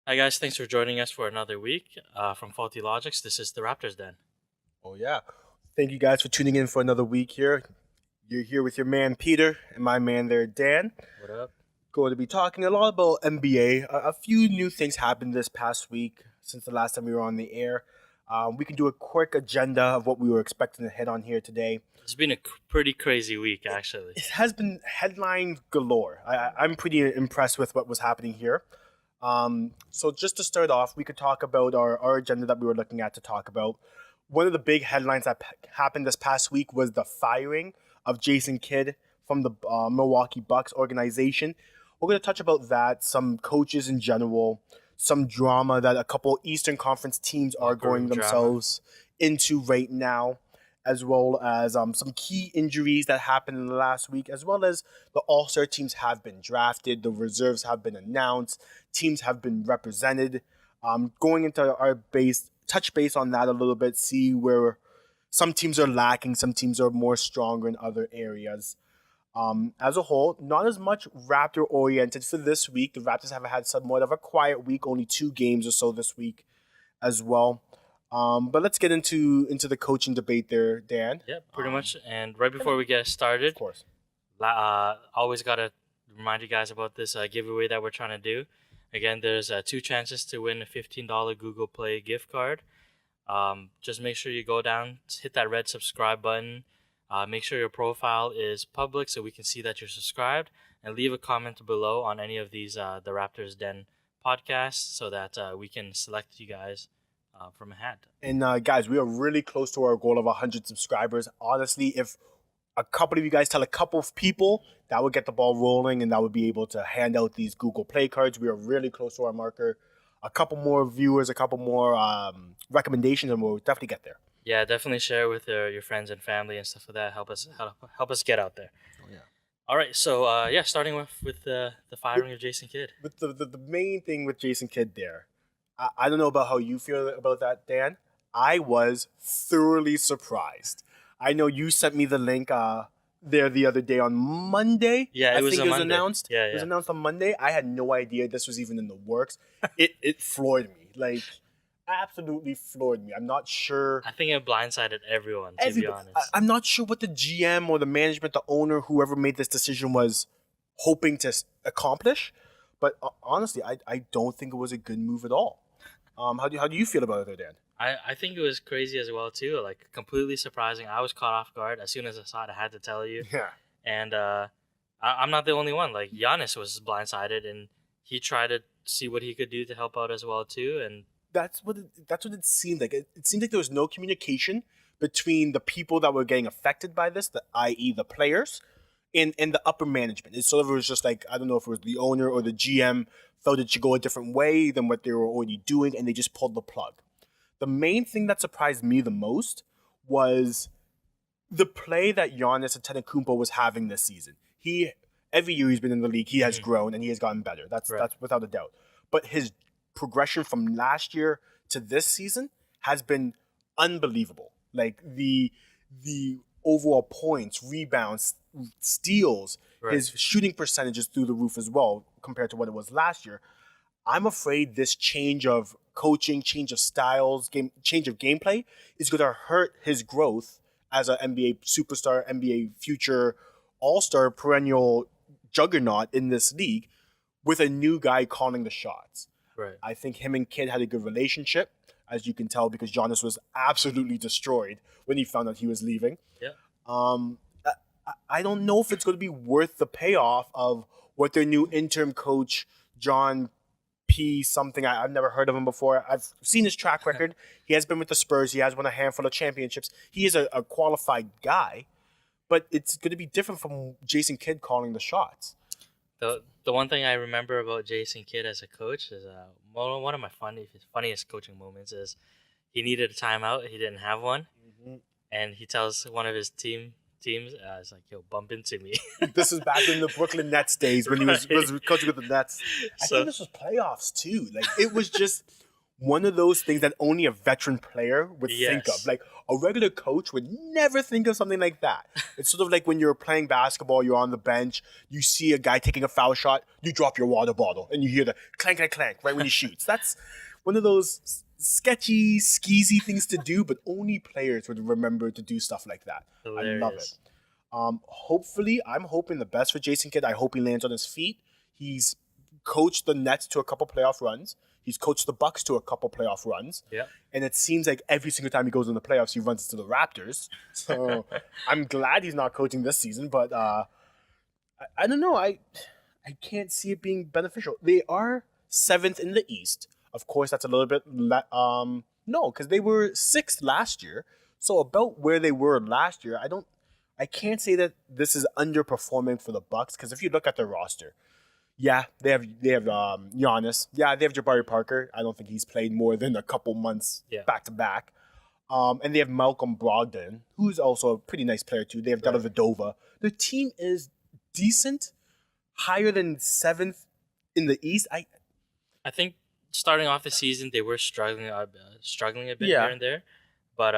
Hi guys, thanks for joining us for another week. From Faulty Logics, this is the Raptors Den. Oh, yeah. Thank you guys for tuning in for another week here. You're here with your man Peter and my man there, Dan. What up? Going to be talking a lot about NBA. A few new things happened this past week since the last time we were on the air. We can do a quick agenda of what we were expecting to hit on here today. It's been a pretty crazy week, actually. It has been headline galore. I'm pretty impressed with what was happening here. So just to start off, we could talk about our agenda that we were looking at to talk about. One of the big headlines that happened this past week was the firing of Jason Kidd from the Milwaukee Bucks organization. We're going to touch about that, some coaches in general, some drama that a couple Eastern Conference teams are Locker room going drama. themselves into right now, as well as some key injuries that happened in the last week, as well as the All-Star teams have been drafted, the reserves have been announced, teams have been represented. Going into our touch base on that a little bit, see where some teams are lacking, some teams are more stronger in other areas. As a whole, not as much Raptor oriented for this week. The Raptors have had somewhat of a quiet week, only 2 games or so this week as well. But let's get into the coaching debate there, Dan. Yeah, pretty much. And right before we get started, Of course. always got to remind you guys about this giveaway that we're trying to do. Again, there's 2 chances to win a $15 Google Play gift card. Just make sure you go down, hit that red subscribe button. Make sure your profile is public so we can see that you're subscribed, and leave a comment below on any of these the Raptors Den podcasts so that we can select you guys from a hat. And guys, we are really close to our goal of 100 subscribers. Honestly, if a couple of you guys tell a couple of people, that would get the ball rolling and that would be able to hand out these Google Play cards. We are really close to our marker. A couple more viewers, a couple more recommendations, and we'll definitely get there. Yeah, definitely share with your friends and family and stuff like that. Help us get out there. Oh, yeah. All right, so starting with the firing of Jason Kidd. With the main thing with Jason Kidd there, I don't know about how you feel about that, Dan. I was thoroughly surprised. I know you sent me the link there the other day on Monday. Yeah, I it was think a it was Monday. announced. Yeah, It was yeah. announced on Monday. I had no idea this was even in the works. It floored me. Like, absolutely floored me. I'm not sure. I think it blindsided everyone, to be honest. I'm not sure what the GM or the management, the owner, whoever made this decision was hoping to accomplish. But honestly, I don't think it was a good move at all. How do you feel about it, there, Dan? I think it was crazy as well too. Like completely surprising. I was caught off guard as soon as I saw it. I had to tell you. Yeah. And I'm not the only one. Like Giannis was blindsided, and he tried to see what he could do to help out as well too. And That's what it seemed like. It seemed like there was no communication between the people that were getting affected by this, i.e. the players, and the upper management. It sort of was just like, I don't know if it was the owner or the GM felt it should go a different way than what they were already doing, and they just pulled the plug. The main thing that surprised me the most was the play that Giannis Antetokounmpo was having this season. Every year he's been in the league, he has grown and he has gotten better. That's without a doubt. But his progression from last year to this season has been unbelievable. Like the overall points, rebounds, steals, his shooting percentage is through the roof as well compared to what it was last year. I'm afraid this change of coaching, change of styles, change of gameplay is going to hurt his growth as an NBA superstar, NBA future all-star, perennial juggernaut in this league with a new guy calling the shots. right. I think him and Kidd had a good relationship, as you can tell, because Giannis was absolutely destroyed when he found out he was leaving. Yeah. I don't know if it's going to be worth the payoff of what their new interim coach, John P. something. I've never heard of him before. I've seen his track record. He has been with the Spurs. He has won a handful of championships. He is a qualified guy, but it's going to be different from Jason Kidd calling the shots. The one thing I remember about Jason Kidd as a coach is one of my funniest coaching moments is he needed a timeout. He didn't have one, and he tells one of his teams, it's like, yo, bump into me. This is back in the Brooklyn Nets days when he was coaching with the Nets. I So think this was playoffs too. Like, it was just one of those things that only a veteran player would think of. Yes. Like a regular coach would never think of something like that. It's sort of like when you're playing basketball, you're on the bench, you see a guy taking a foul shot, you drop your water bottle, and you hear the clank, clank, clank right when he shoots. That's one of those sketchy, skeezy things to do, but only players would remember to do stuff like that. I love it. Hilarious. Hopefully, I'm hoping the best for Jason Kidd. I hope he lands on his feet. He's coached the Nets to a couple playoff runs. He's coached the Bucks to a couple playoff runs. Yeah. And it seems like every single time he goes in the playoffs, he runs into the Raptors. So I'm glad he's not coaching this season, but I don't know. I can't see it being beneficial. They are seventh in the East. Of course, that's a little bit no, because they were sixth last year. So about where they were last year, I can't say that this is underperforming for the Bucks because if you look at their roster, yeah, they have Giannis. Yeah, they have Jabari Parker. I don't think he's played more than a couple months Yeah. back to back. And they have Malcolm Brogdon, who's also a pretty nice player too. They have Della Vedova. Their team is decent, higher than seventh in the East. I think starting off the season they were struggling a bit Yeah. here and there, but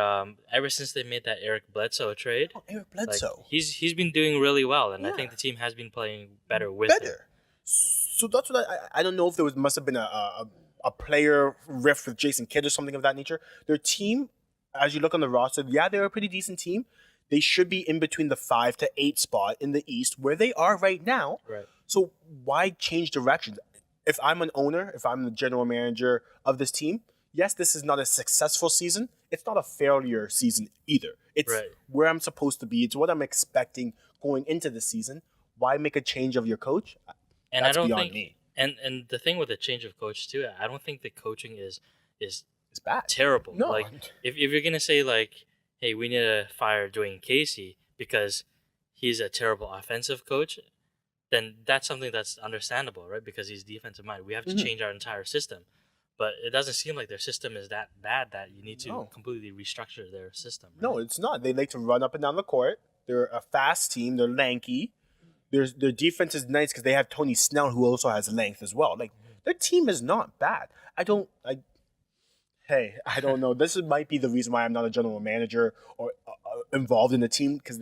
ever since they made that Eric Bledsoe trade, Eric like Bledsoe. he's been doing really well, and I Yeah. think the team has been playing better with him. Better. So that's what I don't know if must have been a player riff with Jason Kidd or something of that nature. Their team, as you look on the roster, yeah, they're a pretty decent team. They should be in between the 5 to 8 spot in the East where they are right now. Right. So why change directions? If I'm an owner, if I'm the general manager of this team, yes, this is not a successful season. It's not a failure season either. It's Right. where I'm supposed to be. It's what I'm expecting going into the season. Why make a change of your coach? And That's I don't beyond think, me. and the thing with the change of coach too, I don't think the coaching is It's bad. terrible. No. Like if you're gonna say like, hey, we need to fire Dwayne Casey because he's a terrible offensive coach, then that's something that's understandable, right? Because he's defensive minded. We have to Mhm. change our entire system. But it doesn't seem like their system is that bad that you need to No. completely restructure their system. Right? No, it's not. They like to run up and down the court. They're a fast team. They're lanky. Their defense is nice because they have Tony Snell, who also has length as well. Like their team is not bad. I don't know. Might be the reason why I'm not a general manager or involved in the team because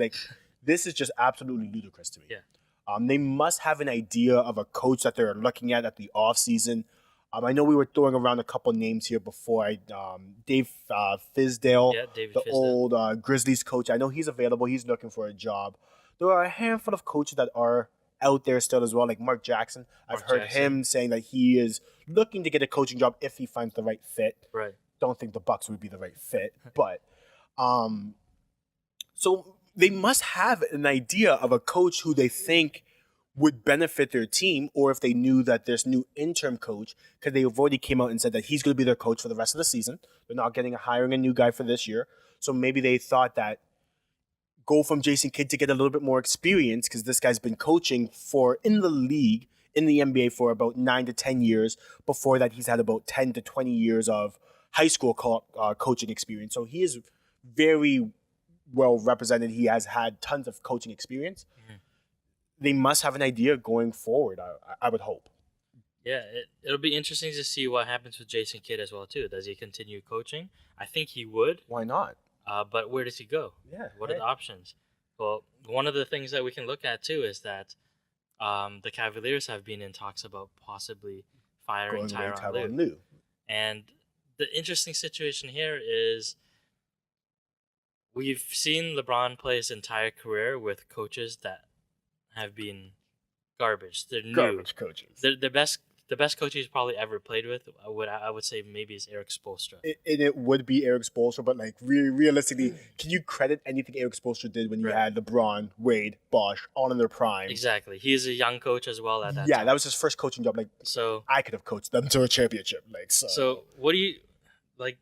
this is just absolutely ludicrous to me. Yeah. They must have an idea of a coach that they're looking at the off season. I know we were throwing around a couple names here before. Dave Fizdale, Yeah, David the Fizdale. old Grizzlies coach. I know he's available. He's looking for a job. There are a handful of coaches that are out there still as well, like Mark Jackson. I've Mark heard Jackson. him saying that he is looking to get a coaching job if he finds the right fit. Right. Don't think the Bucks would be the right fit, but so they must have an idea of a coach who they think would benefit their team, or if they knew that this new interim coach, because they've already came out and said that he's going to be their coach for the rest of the season. They're not hiring a new guy for this year, so maybe they thought that go from Jason Kidd to get a little bit more experience because this guy's been coaching in the league in the NBA for about 9 to 10 years. Before that, he's had about 10 to 20 years of high school coaching experience. So he is very well represented. He has had tons of coaching experience. Mhm. They must have an idea going forward, I would hope. Yeah, it'll be interesting to see what happens with Jason Kidd as well too. Does he continue coaching? I think he would. Why not? But where does he go? Yeah. What are the options? Well, one of the things that we can look at too is that the Cavaliers have been in talks about possibly firing Going away, Tyronn Tyronn Lue. Lue. And the interesting situation here is we've seen LeBron play his entire career with coaches that have been garbage. They're new. Garbage coaches. The best coach he's probably ever played with, I would say maybe is Eric Spoelstra. It would be Eric Spoelstra, but like realistically, can you credit anything Eric Spoelstra did when you Right. had LeBron, Wade, Bosh all in their prime? Exactly. He's a young coach as well at that Yeah, time. that was his first coaching job. Like So I could have coached them to a championship. Like so what do you like?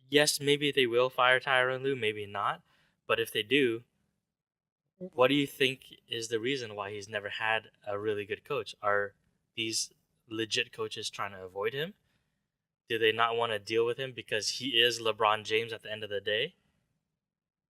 Yes, maybe they will fire Tyronn Lue, maybe not. But if they do, what do you think is the reason why he's never had a really good coach? Are these legit coaches trying to avoid him? Do they not want to deal with him because he is LeBron James at the end of the day?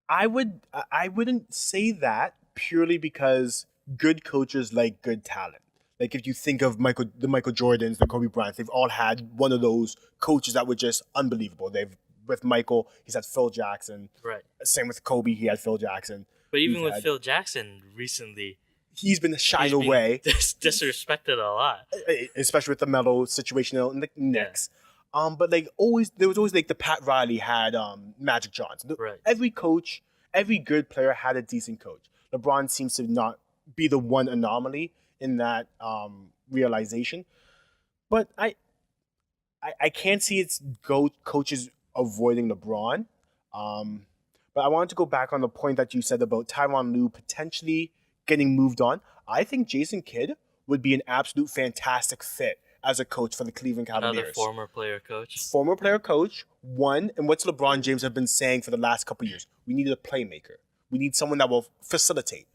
I wouldn't say that purely because good coaches like good talent. Like if you think of the Michael Jordans, the Kobe Bryants, they've all had one of those coaches that were just unbelievable. They've with Michael, he's had Phil Jackson. Right. Same with Kobe, he had Phil Jackson. But We've even with had Phil Jackson recently, he's been shying he's being away, disrespected a lot. especially with the Melo situation in the Knicks. But like always, there was always like the Pat Riley had Magic Johnson. Right. Every coach, every good player had a decent coach. LeBron seems to not be the one anomaly in that realization. But I can't see it's coaches avoiding LeBron. But I wanted to go back on the point that you said about Tyronn Lue potentially getting moved on. I think Jason Kidd would be an absolute fantastic fit as a coach for the Cleveland Cavaliers. Another former player coach. Former player coach, one, and what's LeBron James have been saying for the last couple of years? We need a playmaker. We need someone that will facilitate.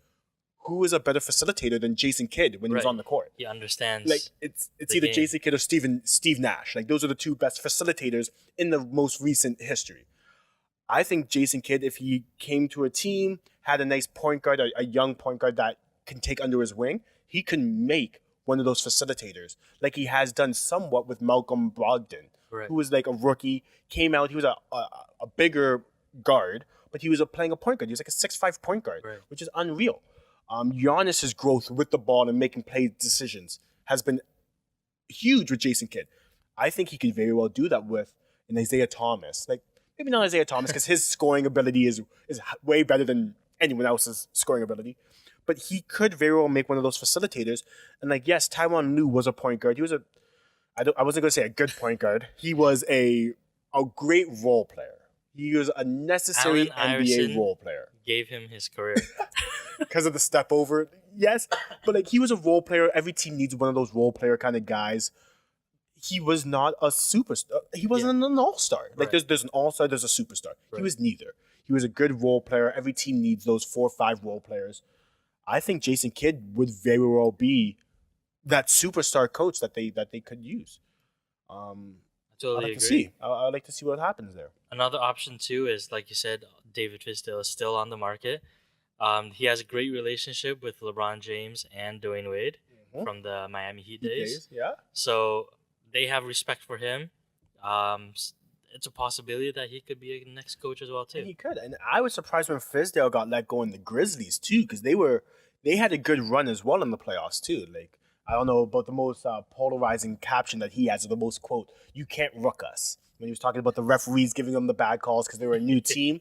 Who is a better facilitator than Jason Kidd when he was Right. on the court? He understands. Like it's the either game. Jason Kidd or Steve Nash. Like those are the two best facilitators in the most recent history. I think Jason Kidd, if he came to a team, had a nice point guard, a young point guard that can take under his wing, he can make one of those facilitators, like he has done somewhat with Malcolm Brogdon, Right. who was like a rookie, came out, he was a bigger guard, but he was playing a point guard. He was like a 6'5" point guard, Right. which is unreal. Giannis's growth with the ball and making play decisions has been huge with Jason Kidd. I think he could very well do that with an Isaiah Thomas. Like maybe not Isaiah Thomas because his scoring ability is way better than anyone else's scoring ability. But he could very well make one of those facilitators. And like, yes, Tyronn Lue was a point guard. He was I wasn't going to say a good point guard. He was a great role player. He was a necessary Allen NBA Iverson role player. Gave him his career. Because of the step over, yes. But like he was a role player. Every team needs one of those role player kind of guys. He was not a superstar. He wasn't an all-star. Like Right. there's an all-star, there's a superstar. He Right. was neither. He was a good role player. Every team needs those 4 or 5 role players. I think Jason Kidd would very well be that superstar coach that they could use. I I'd totally like agree. to see. I'd like to see what happens there. Another option too is, like you said, David Fizdale is still on the market. He has a great relationship with LeBron James and Dwayne Wade from the Miami Heat days. Yeah. So they have respect for him. It's a possibility that he could be a next coach as well too. He could, and I was surprised when Fizdale got let go in the Grizzlies too, because they had a good run as well in the playoffs too. Like I don't know about the most polarizing caption that he has, or the most quote, "You can't rook us," when he was talking about the referees giving them the bad calls because they were a new team.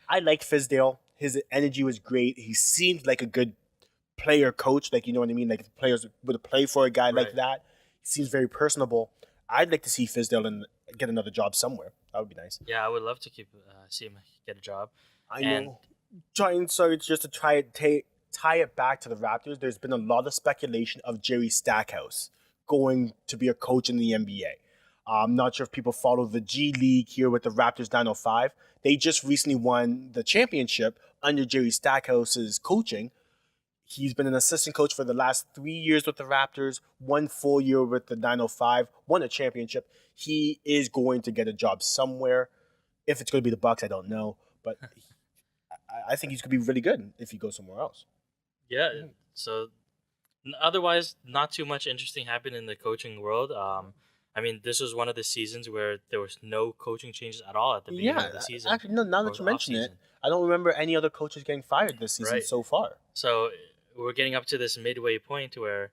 I liked Fizdale. His energy was great. He seemed like a good player coach, like you know what I mean. Like if players would play for a guy like Right. that. He seems very personable. I'd like to see Fizdale and get another job somewhere. That would be nice. Yeah, I would love to see him get a job. I And- know. Sorry, just to tie it back to the Raptors. There's been a lot of speculation of Jerry Stackhouse going to be a coach in the NBA. I'm not sure if people follow the G League here with the Raptors 905. They just recently won the championship under Jerry Stackhouse's coaching. He's been an assistant coach for the last 3 years with the Raptors, 1 full year with the 905, won a championship. He is going to get a job somewhere. If it's going to be the Bucks, I don't know. But I think he's going to be really good if he goes somewhere else. Yeah. So otherwise, not too much interesting happened in the coaching world. I mean, this was one of the seasons where there was no coaching changes at all at the beginning of the season. Actually, no, now or that you the mention it, off-season. I don't remember any other coaches getting fired this season Right. so far. So we're getting up to this midway point where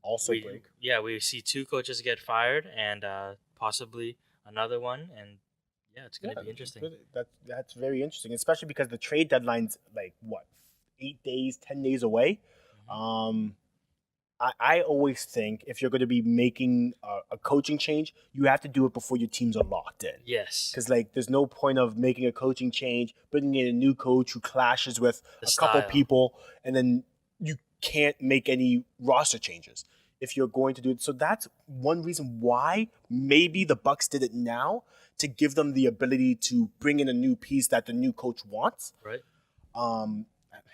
Also break. we see 2 coaches get fired and possibly another one, and yeah, it's going to be interesting. That's very interesting, especially because the trade deadline's like what, 8 days, 10 days away. I always think if you're going to be making a coaching change, you have to do it before your teams are locked in. Yes. Because like, there's no point of making a coaching change, bringing in a new coach who clashes with The a couple style. people, and then you can't make any roster changes if you're going to do it. So that's one reason why maybe the Bucks did it now, to give them the ability to bring in a new piece that the new coach wants. Right.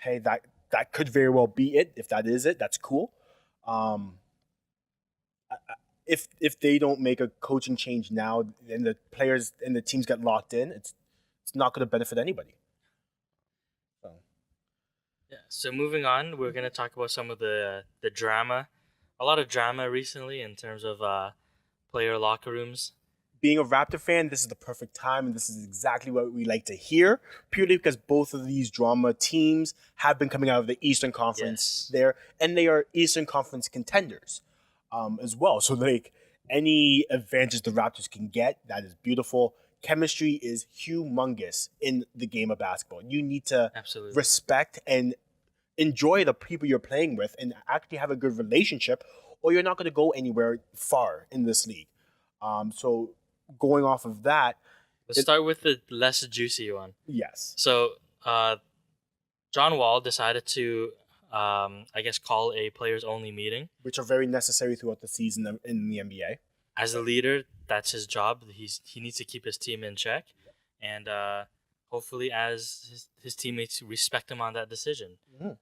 Hey, that could very well be it. If that is it, that's cool. If they don't make a coaching change now, and the players and the teams get locked in, it's not going to benefit anybody. Yeah. So moving on, we're going to talk about some of the drama a lot of drama recently in terms of player locker rooms. Being a Raptor fan, this is the perfect time, and this is exactly what we like to hear, purely because both of these drama teams have been coming out of the Eastern Conference Yes. there, and they are Eastern Conference contenders as well. So, like, any advantage the Raptors can get, that is beautiful. Chemistry is humongous in the game of basketball. You need to Absolutely. respect and enjoy the people you're playing with and actually have a good relationship, or you're not going to go anywhere far in this league. So going off of that, Let's start with the less juicy one. yes, So, John Wall decided to, I guess, call a players only meeting. which are very necessary throughout the season in the NBA. As a leader, that's his job. He needs to keep his team in check, and hopefully, as his teammates respect him on that decision. Mhm.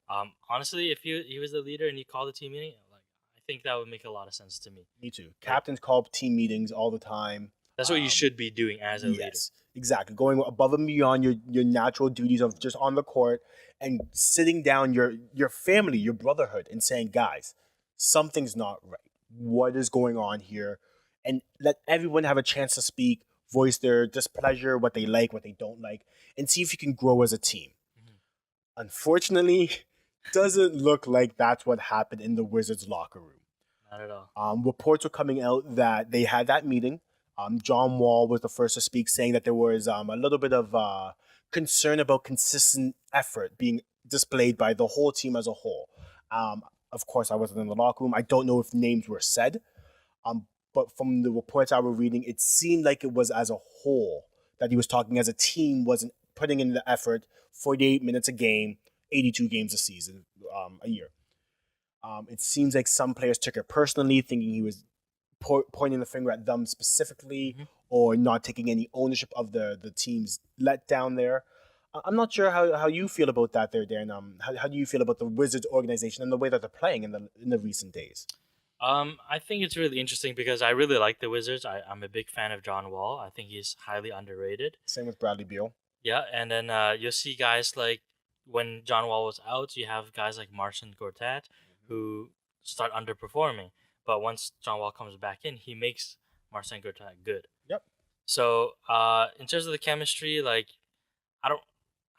Honestly, if he was the leader and he called a team meeting, like I think that would make a lot of sense to me. Me too. Captains call team meetings all the time. That's what you should be doing as a leader. Yes, exactly. Going above and beyond your natural duties of just on the court and sitting down your family, your brotherhood, and saying, guys, something's not right. What is going on here? And let everyone have a chance to speak, voice their displeasure, what they like, what they don't like, and see if you can grow as a team. Mhm. Unfortunately, doesn't look like that's what happened in the Wizards locker room. Not at all. Reports were coming out that they had that meeting. John Wall was the first to speak, saying that there was a little bit of concern about consistent effort being displayed by the whole team as a whole. Of course, I wasn't in the locker room. I don't know if names were said, but from the reports I was reading, it seemed like it was as a whole that he was talking as a team, wasn't putting in the effort. 48 minutes a game, 82 games a season, a year. It seems like some players took it personally, thinking he was pointing the finger at them specifically, Mhm. or not taking any ownership of the team's letdown there. I'm not sure how you feel about that there, Dan. How do you feel about the Wizards organization and the way that they're playing in the recent days? I think it's really interesting because I really like the Wizards. I'm a big fan of John Wall. I think he's highly underrated. Same with Bradley Beal. Yeah, and then you'll see guys like when John Wall was out, you have guys like Marcin Gortat who start underperforming. But once John Wall comes back in, he makes Marcin Gortat good. Yep. So in terms of the chemistry, like I don't,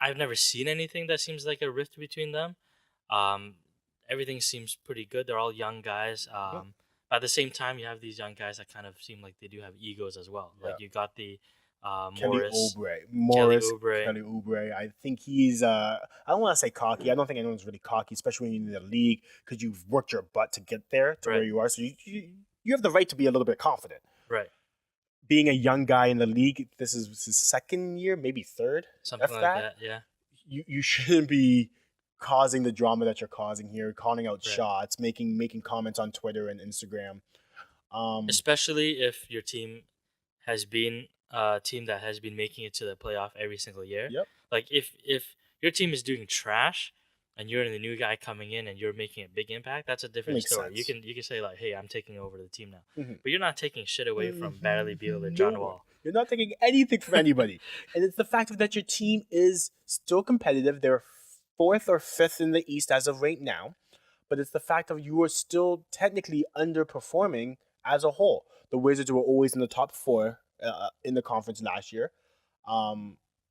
I've never seen anything that seems like a rift between them. Um, Everything seems pretty good. They're all young guys. But at the same time, you have these young guys that kind of seem like they do have egos as well. Yeah. Like you got the Kelly Morris, Kelly Oubre. I think he's I don't want to say cocky. I don't think anyone's really cocky, especially when you're in the league, because you've worked your butt to get there to where Right. you are. So you have the right to be a little bit confident. right? Being a young guy in the league, this is his second year, maybe third. Something If like that. that. Yeah. You shouldn't be causing the drama that you're causing here, calling out Right. shots, making comments on Twitter and Instagram. Especially if your team has been a team that has been making it to the playoff every single year. Yep. Like if your team is doing trash and you're the new guy coming in and you're making a big impact, that's a different Makes story. sense. You can say like, hey, I'm taking over the team now. Mhm. But you're not taking shit away from Bradley Beal or John No. Wall. You're not taking anything from anybody. And it's the fact that your team is still competitive. They're fourth or fifth in the East as of right now. But it's the fact of you are still technically underperforming as a whole. The Wizards were always in the top four in the conference last year.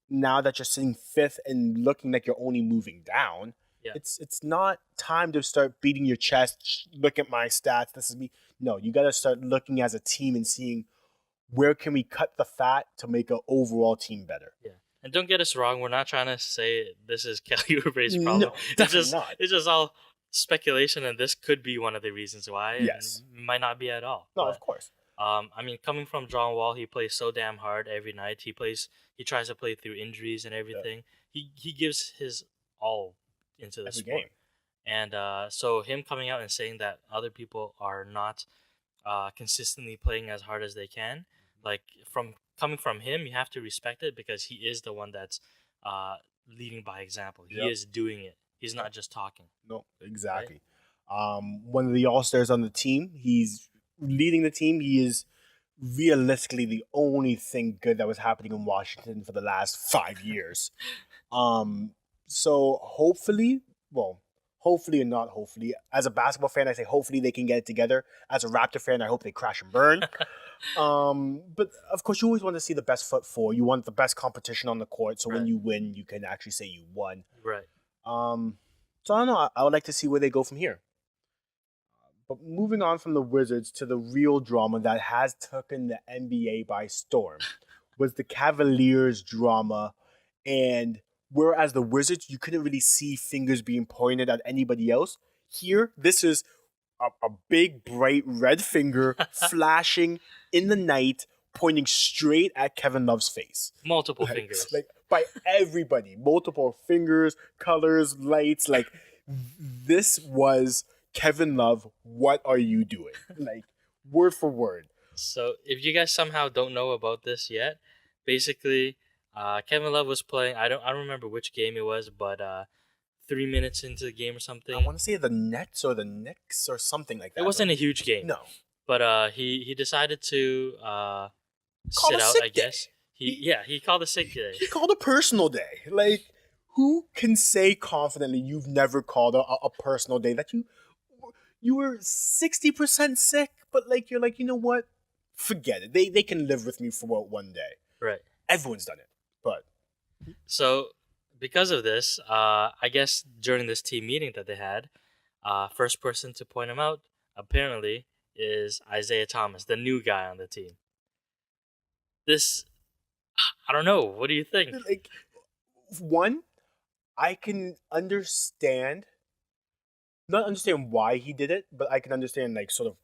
Now that you're sitting fifth and looking like you're only moving down, Yeah. it's not time to start beating your chest. Look at my stats. This is me. No, you got to start looking as a team and seeing where can we cut the fat to make an overall team better. Yeah. And don't get us wrong, we're not trying to say this is Kelly Oubre's No, problem. definitely not. It's just all speculation, and this could be one of the reasons why. and Yes. might not be at all. No, But, of course. I mean, coming from John Wall, he plays so damn hard every night. He tries to play through injuries and everything. He gives his all into the Every sport. game. And so him coming out and saying that other people are not consistently playing as hard as they can, like from coming from him, you have to respect it because he is the one that's leading by example. He Yep. is doing it. He's not just talking. No, exactly. One of the all stars on the team. He's leading the team. He is realistically the only thing good that was happening in Washington for the last 5 years. So hopefully, well, Hopefully or not hopefully. As a basketball fan, I say hopefully they can get it together. As a Raptor fan, I hope they crash and burn. But of course, you always want to see the best foot forward. You want the best competition on the court, so when Right. you win, you can actually say you won. Right. Um, so I don't know. I would like to see where they go from here. But moving on from the Wizards to the real drama that has taken the NBA by storm was the Cavaliers drama. And whereas the Wizards, you couldn't really see fingers being pointed at anybody else, here, this is a big, bright red finger flashing in the night, pointing straight at Kevin Love's face. Multiple Like, fingers. like by everybody, multiple fingers, colors, lights. Like this was Kevin Love. What are you doing? Like word for word. So if you guys somehow don't know about this yet, basically, Kevin Love was playing. I don't remember which game it was, but 3 minutes into the game or I something. want to say the Nets or the Knicks or something like that. It wasn't a huge game. No. But he decided to Called sit a out. sick I guess he called a sick day. He called a personal day. Like, who can say confidently you've never called a personal day that you were 60% sick, but like you're like, you know what? Forget it. They can live with me for one day. Right. Everyone's done it. But So because of this, I guess during this team meeting that they had, first person to point him out apparently is Isaiah Thomas, the new guy on the team. This, I don't know. What do you think? like one, I can understand not understand why he did it, but I can understand like sort of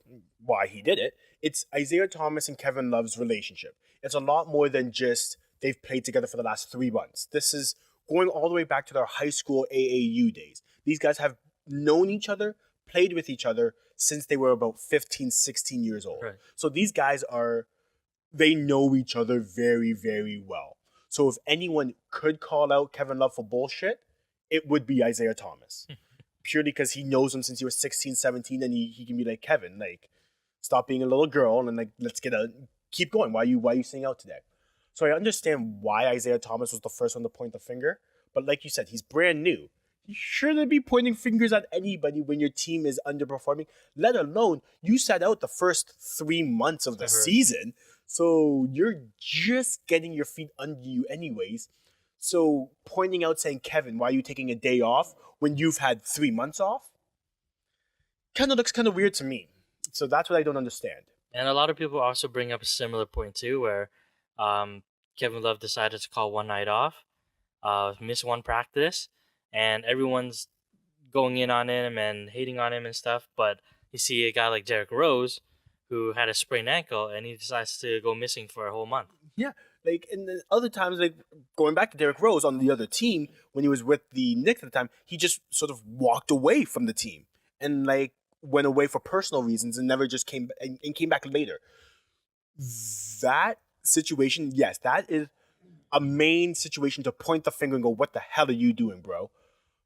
why he did it. It's Isaiah Thomas and Kevin Love's relationship. It's a lot more than just they've played together for the last 3 months. This is going all the way back to their high school AAU days. These guys have known each other, played with each other since they were about 15, 16 years old. Right. So these guys they know each other very, very well. So if anyone could call out Kevin Love for bullshit, it would be Isaiah Thomas. Purely because he knows him since he was 16, 17, and he can be like, Kevin, like, stop being a little girl and like let's keep going. Why are you staying out today? So I understand why Isaiah Thomas was the first one to point the finger, but like you said, he's brand new. You shouldn't be pointing fingers at anybody when your team is underperforming, let alone you sat out the first 3 months of the season. So you're just getting your feet under you anyways. So pointing out saying, Kevin, why are you taking a day off when you've had 3 months off? Kind of looks kind of weird to me. So that's what I don't understand. And a lot of people also bring up a similar point too, where Kevin Love decided to call one night off, miss one practice, and everyone's going in on him and hating on him and stuff. But you see a guy like Derrick Rose, who had a sprained ankle, and he decides to go missing for a whole month. Yeah, like and then other times, like going back to Derrick Rose on the other team when he was with the Knicks at the time, he just sort of walked away from the team and like went away for personal reasons and never just came and came back later. That situation, yes, that is a main situation to point the finger and go, "What the hell are you doing, bro?"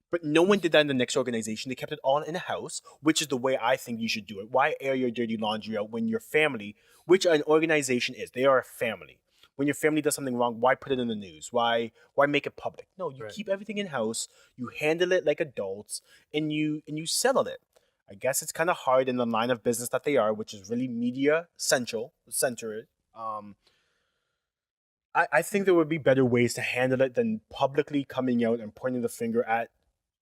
But no one did that in the Knicks organization. They kept it all in a house, which is the way I think you should do it. Why air your dirty laundry out when your family, which an organization is, they are a family. When your family does something wrong, why put it in the news? Why make it public? No, you Right. keep everything in house. You handle it like adults, and you settle it. I guess it's kind of hard in the line of business that they are, which is really media centered. I think there would be better ways to handle it than publicly coming out and pointing the finger at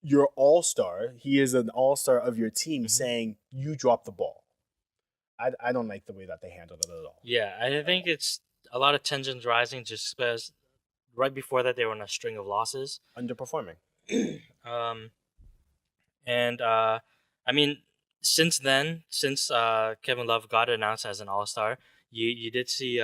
your all-star. He is an all-star of your team, saying you dropped the ball. I don't like the way that they handled it at all. Yeah, I think it's a lot of tensions rising just because right before that they were on a string of losses. Underperforming. And I mean, since then, since Kevin Love got announced as an All Star, you did see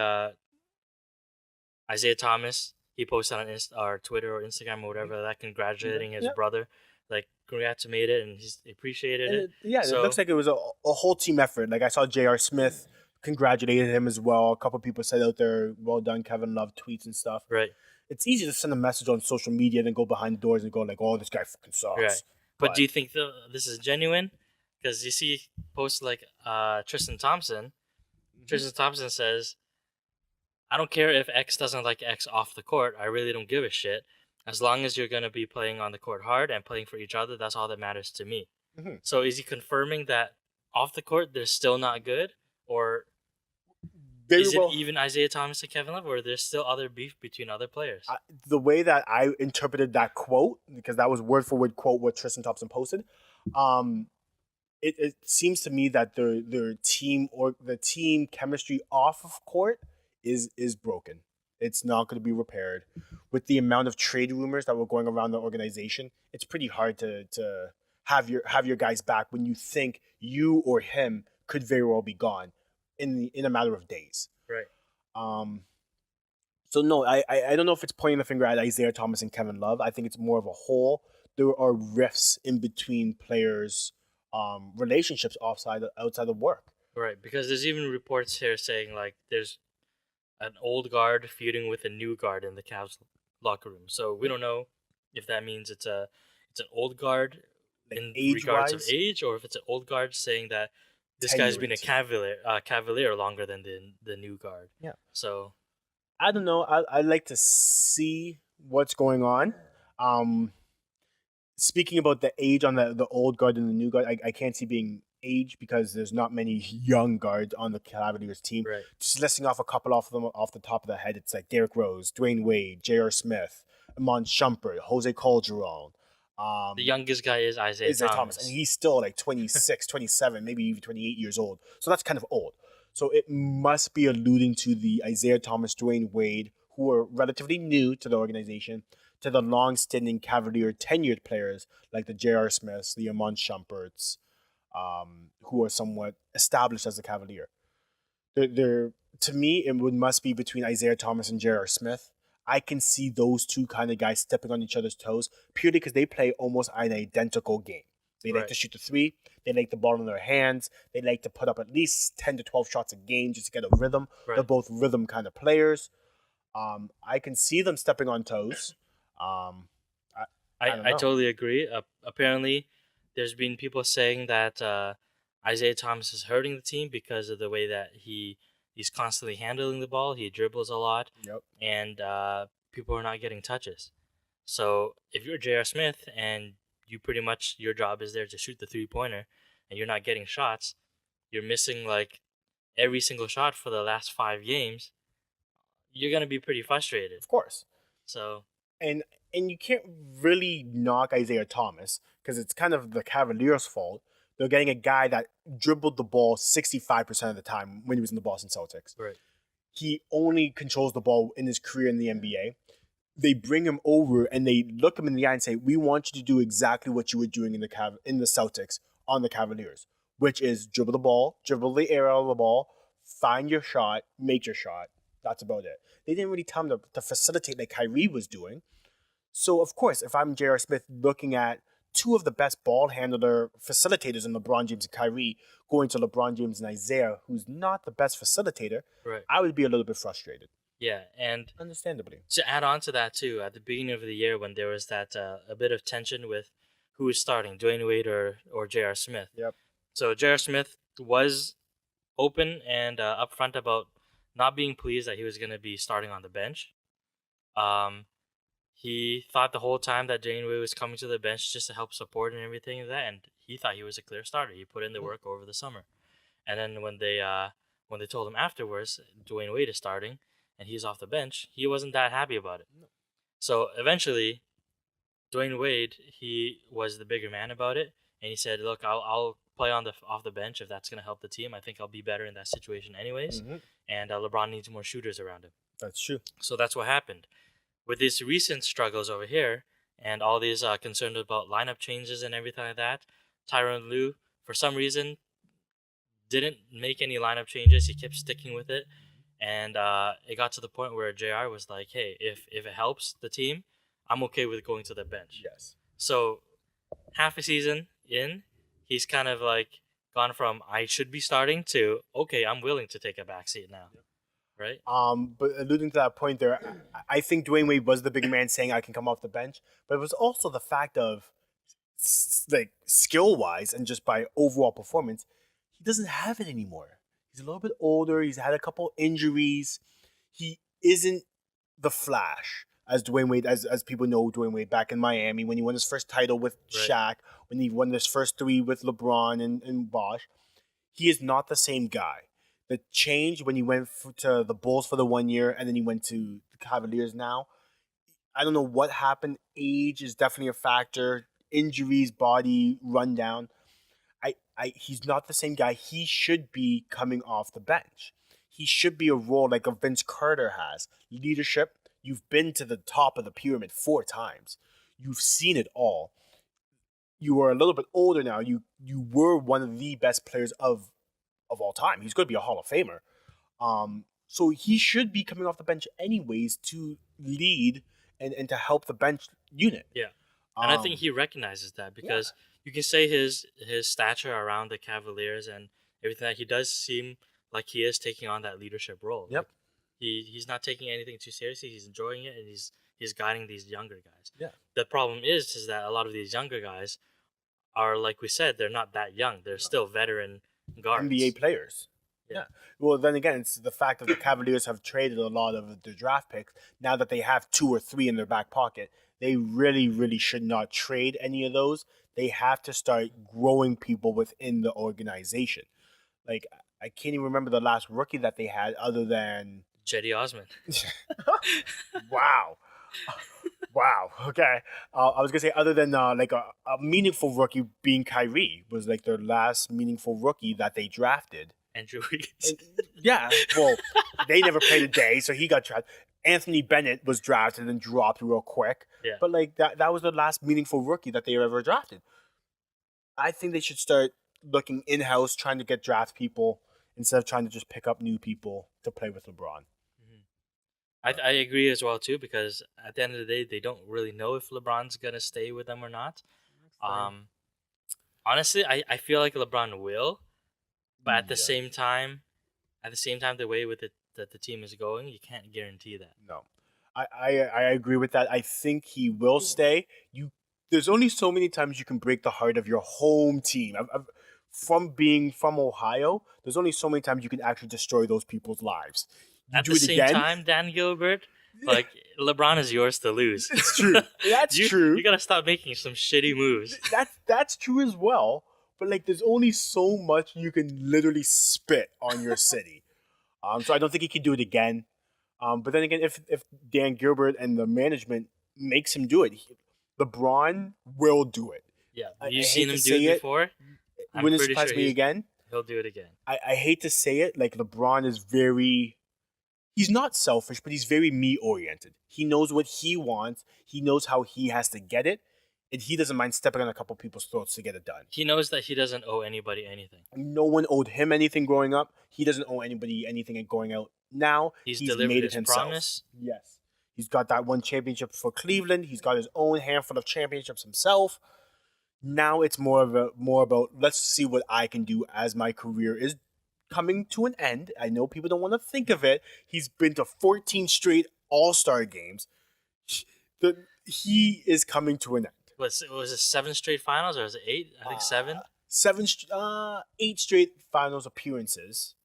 Isaiah Thomas. He posted on or Twitter or Instagram or whatever that congratulating his Yep. brother, like congrats made it and he's appreciated it. It looks like it was a whole team effort. Like I saw J.R. Smith congratulated him as well. A couple people said out there, "Well done, Kevin Love," tweets and stuff. Right. It's easy to send a message on social media and then go behind doors and go like, "Oh, this guy fucking sucks." Right. But do you think this is genuine? Because you see posts like Tristan Thompson. Tristan Thompson says, I don't care if X doesn't like X off the court. I really don't give a shit. As long as you're gonna be playing on the court hard and playing for each other, that's all that matters to me. Hmm. So is he confirming that off the court they're still not good, or Very is it well. even Isaiah Thomas and Kevin Love, or there's still other beef between other players? I, the way that I interpreted that quote, because that was word for word quote what Tristan Thompson posted, um, it seems to me that their team or the team chemistry off of court is broken. It's not going to be repaired. With the amount of trade rumors that were going around the organization, it's pretty hard to have your guys back when you think you or him could very well be gone in a matter of days. Right. Um, so no, I don't know if it's pointing the finger at Isaiah Thomas and Kevin Love. I think it's more of a whole. There are rifts in between players, relationships outside of work. Right, because there's even reports here saying like there's an old guard feuding with a new guard in the Cavs locker room. So we don't know if that means it's an old guard Like in age regards of wise, age, or if it's an old guard saying that this guy's been a cavalier longer than the new guard. Yeah. So I don't know. I like to see what's going on. Um, Speaking about the age on the old guard and the new guard, I can't see being age because there's not many young guards on the Cavaliers team. right, Just listing off a couple of them off the top of the head, it's like Derrick Rose, Dwayne Wade, J.R. Smith, Amon Shumpert, Jose Calderon. the youngest guy is Isaiah Isaiah Thomas, and Thomas. he's still like 26, 27, maybe even 28 years old. So that's kind of old. So it must be alluding to the Isaiah Thomas, Dwayne Wade, who are relatively new to the organization, to the long-standing Cavalier tenured players like the J.R. Smiths, the Amon Shumperts, who are somewhat established as a Cavalier. They're to me, it would must be between Isaiah Thomas and J.R. Smith. I can see those two kind of guys stepping on each other's toes purely because they play almost an identical game. They like Right. to shoot the three. They like the ball in their hands. They like to put up at least 10 to 12 shots a game just to get a rhythm. They're Right. both rhythm kind of players. I can see them stepping on toes. Um, I don't I know. totally agree. Apparently, there's been people saying that Isaiah Thomas is hurting the team because of the way that he's constantly handling the ball. He dribbles a lot, Yep. and people are not getting touches. So if you're J.R. Smith and you pretty much your job is there to shoot the 3-pointer, and you're not getting shots, you're missing like every single shot for the last 5 games. You're gonna be pretty frustrated. Of course. So and and you can't really knock Isaiah Thomas because it's kind of the Cavaliers' fault. They're getting a guy that dribbled the ball 65% of the time when he was in the Boston Celtics. right, He only controls the ball in his career in the NBA. They bring him over and they look him in the eye and say, "We want you to do exactly what you were doing in the Celtics on the Cavaliers, which is dribble the ball, dribble the air out of the ball, find your shot, make your shot." That's about it. They didn't really tell him to facilitate like Kyrie was doing. So, of course, if I'm J.R. Smith looking at two of the best ball handler facilitators in LeBron James and Kyrie going to LeBron James and Isaiah, who's not the best facilitator, right. I would be a little bit frustrated. Yeah, and Understandably. to add on to that too, at the beginning of the year when there was that a bit of tension with who was starting, Dwayne Wade or J.R. Smith. Yep. So J.R. Smith was open and upfront about not being pleased that he was going to be starting on the bench. Um, he thought the whole time that Dwayne Wade was coming to the bench just to help support and everything like that, and he thought he was a clear starter. He put in the work over the summer, and then when they told him afterwards Dwayne Wade is starting and he's off the bench, he wasn't that happy about it. So eventually, Dwayne Wade, he was the bigger man about it, and he said, "Look, I'll play on the off the bench if that's gonna help the team. I think I'll be better in that situation anyways, Mm-hmm. and LeBron needs more shooters around him." That's true. So that's what happened. With these recent struggles over here, and all these concerns about lineup changes and everything like that, Tyronn Lue, for some reason, didn't make any lineup changes. He kept sticking with it, and it got to the point where JR was like, "Hey, if it helps the team, I'm okay with going to the bench." Yes. So half a season in, he's kind of like gone from I should be starting to okay, I'm willing to take a backseat now, right? But alluding to that point there, I think Dwayne Wade was the big man saying I can come off the bench, but it was also the fact of like skill wise and just by overall performance, he doesn't have it anymore. He's a little bit older. He's had a couple injuries. He isn't the Flash. as Dwayne Wade, as people know Dwayne Wade back in Miami when he won his first title with Right. Shaq, when he won his first 3 with LeBron and Bosh. He is not the same guy. The change when he went to the Bulls for the 1 year and then he went to the Cavaliers now. I don't know what happened. Age is definitely a factor. Injuries, body rundown. He's not the same guy. He should be coming off the bench. He should be a role like a Vince Carter has. Leadership. You've been to the top of the pyramid 4 times. You've seen it all. You are a little bit older now. You were one of the best players of all time. He's going to be a Hall of Famer. So he should be coming off the bench anyways to lead and to help the bench unit. Yeah. And I think he recognizes that because you can say his stature around the Cavaliers and everything that he does seem like he is taking on that leadership role. Yep. Like, he's not taking anything too seriously. He's enjoying it and he's guiding these younger guys. Yeah. The problem is that a lot of these younger guys are, like we said, they're not that young. They're still veteran guards. NBA players. Yeah. Well, then again, it's the fact that the Cavaliers have traded a lot of their draft picks. Now that they have 2 or 3 in their back pocket, they really, really should not trade any of those. They have to start growing people within the organization. Like, I can't even remember the last rookie that they had other than... Cedi Osman. Wow. Wow. Okay. I was going to say other than like a meaningful rookie being Kyrie was like their last meaningful rookie that they drafted. Andrew Wiggins. Yeah. Well, they never played a day, so he got drafted. Anthony Bennett was drafted and dropped real quick. Yeah. But like that was the last meaningful rookie that they ever drafted. I think they should start looking in-house, trying to get draft people instead of trying to just pick up new people to play with LeBron. I agree as well too, because at the end of the day, they don't really know if LeBron's gonna stay with them or not. Honestly, I feel like LeBron will, but at the same time, the way with it that the team is going, you can't guarantee that. No, I agree with that. I think he will stay. There's only so many times you can break the heart of your home team. From being from Ohio, there's only so many times you can actually destroy those people's lives. At the same time, Dan Gilbert, like LeBron is yours to lose. It's true. That's true. You gotta stop making some shitty moves. That's true as well. But like, there's only so much you can literally spit on your city. So I don't think he can do it again. But then again, if Dan Gilbert and the management makes him do it, LeBron will do it. Yeah, you've seen him do it before. Wouldn't surprise me again. He'll do it again. I hate to say it, like LeBron is he's not selfish, but he's very me-oriented. He knows what he wants. He knows how he has to get it. And he doesn't mind stepping on a couple people's throats to get it done. He knows that he doesn't owe anybody anything. No one owed him anything growing up. He doesn't owe anybody anything going out. Now, he's delivered made it his himself. promise. Yes. He's got that one championship for Cleveland. He's got his own handful of championships himself. Now it's more about let's see what I can do as my career is coming to an end. I know people don't want to think of it. He's been to 14 straight All-Star games. He is coming to an end. Was it 7 straight finals or was it 8? I think 7. 8 straight finals appearances.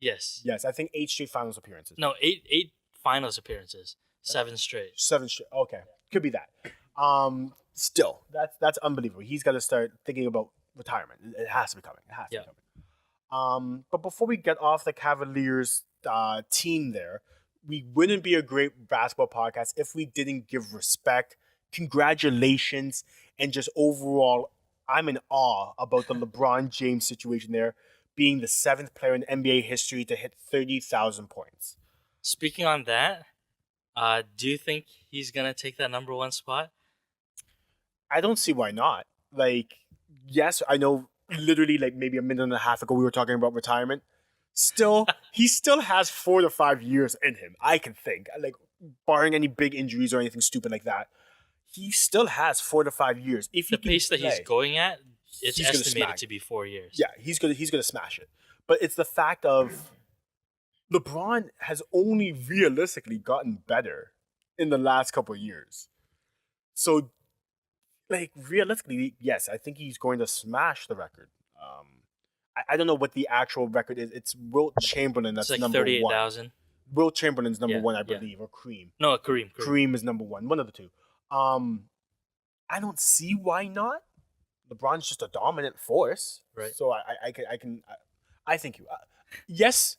Yes. Yes, I think 8 straight finals appearances. No, 8 finals appearances. 7 straight. 7 straight. Okay, could be that. Still, that's unbelievable. He's got to start thinking about retirement. It has to be coming. It has to be coming. But before we get off the Cavaliers team there, we wouldn't be a great basketball podcast if we didn't give respect, congratulations, and just overall, I'm in awe about the LeBron James situation there, being the 7th player in NBA history to hit 30,000 points. Speaking on that, do you think he's going to take that number 1 spot? I don't see why not. Like, yes, I know literally like maybe a minute and a half ago we were talking about retirement. Still, he still has 4 to 5 years in him, I can think. Like, barring any big injuries or anything stupid like that, he still has 4 to 5 years. If the pace that he's going at, it's estimated to be 4 years. Yeah, he's gonna smash it. But it's the fact of LeBron has only realistically gotten better in the last couple of years. So, like, realistically, yes, I think he's going to smash the record. I don't know what the actual record is. It's Wilt Chamberlain that's it's like number 38,000. Will Chamberlain's number Yeah, one, I yeah. believe, or Kareem. No, Kareem. Kareem is number one of the two. I don't see why not. LeBron's just a dominant force, Right. so I think he. Yes,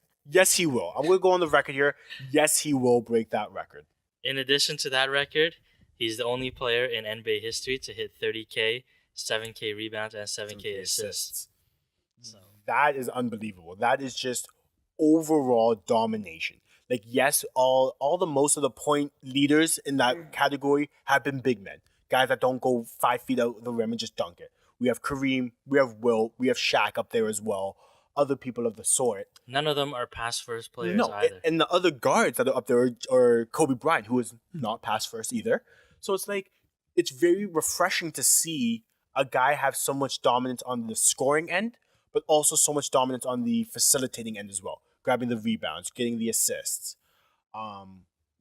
he will. I'm gonna go on the record here. Yes, he will break that record. In addition to that record, he's the only player in NBA history to hit 30K, 7K rebounds, and 7K assists. So That is unbelievable. That is just overall domination. Like, yes, all the most of the point leaders in that category have been big men, guys that don't go 5 feet out the rim and just dunk it. We have Kareem, we have Wilt, we have Shaq up there as well. Other people of the sort. none of them are pass first players No, either. and the other guards that are up there are Kobe Bryant, who is not pass first either. So it's like, it's very refreshing to see a guy have so much dominance on the scoring end, but also so much dominance on the facilitating end as well, grabbing the rebounds, getting the assists,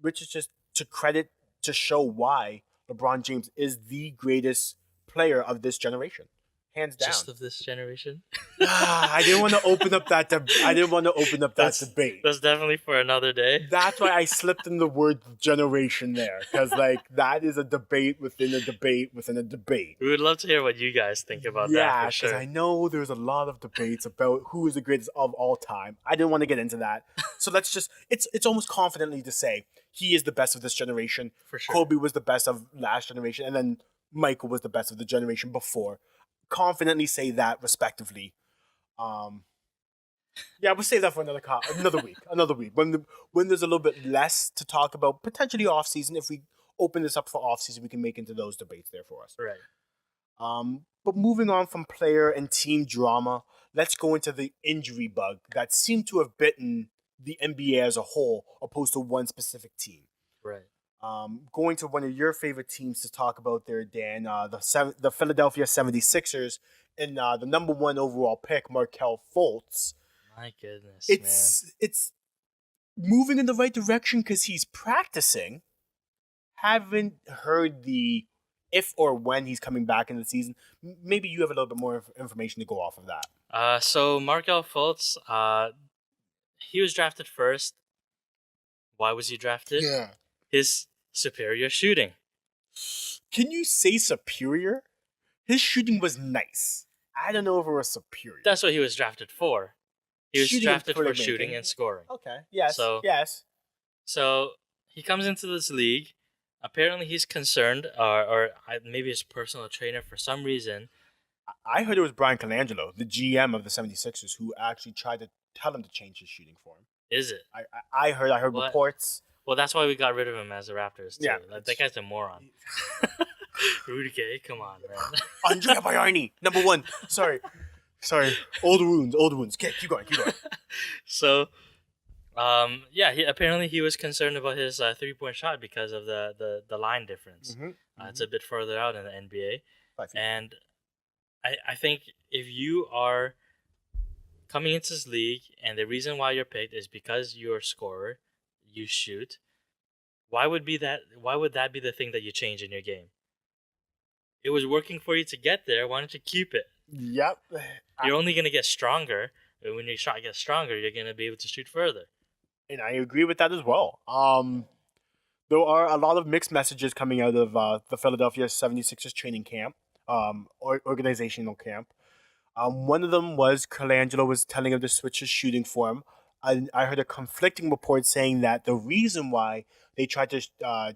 which is just to show why LeBron James is the greatest player of this generation, hands down. Just of this generation. I didn't want to open up that. Debate. That's definitely for another day. That's why I slipped in the word generation there, because like that is a debate within a debate within a debate. We would love to hear what you guys think about that. Yeah, For because sure. I know there's a lot of debates about who is the greatest of all time. I didn't want to get into that, so let's just. It's almost confidently to say he is the best of this generation. For sure. Kobe was the best of last generation, and then Michael was the best of the generation before. Confidently say that respectively. Yeah, we'll save that for another week. Another week when there's a little bit less to talk about, potentially off season. If we open this up for off season, we can make into those debates there for us. Right. But moving on from player and team drama, let's go into the injury bug that seemed to have bitten the NBA as a whole, opposed to one specific team. Right. Going to one of your favorite teams to talk about there, Dan, the Philadelphia 76ers, and the number one overall pick, Markelle Fultz. My goodness, It's moving in the right direction because he's practicing. Haven't heard the if or when he's coming back in the season. Maybe you have a little bit more information to go off of that. So Markelle Fultz, he was drafted first. Why was he drafted? Yeah. His superior shooting. Can you say superior? His shooting was nice. I don't know if it was superior. That's what he was drafted for. He was Shooting drafted and for playmaking. shooting and scoring. Okay. Yes. Yes. So he comes into this league. Apparently, he's concerned, or maybe his personal trainer for some reason. I heard it was Brian Colangelo, the GM of the 76ers, who actually tried to tell him to change his shooting for him. Is it? I heard What? reports. Well, that's why we got rid of him as the Raptors, too. Yeah. That guy's a moron. Rudy Gay, come on, man. Andrea Baiarni, number one. Sorry. Old wounds. Okay, keep going. So, apparently he was concerned about his 3-point shot because of the line difference. It's a bit further out in the NBA. 5 feet. And I think if you are coming into this league and the reason why you're picked is because you're a scorer, you shoot, why would that be the thing that you change in your game? It was working for you to get there. Why don't you keep it? Yep. You're only going to get stronger. And when your shot gets stronger, you're going to be able to shoot further. And I agree with that as well. There are a lot of mixed messages coming out of the Philadelphia 76ers training camp, organizational camp. One of them was Colangelo was telling him to switch his shooting for him. I heard a conflicting report saying that the reason why they tried to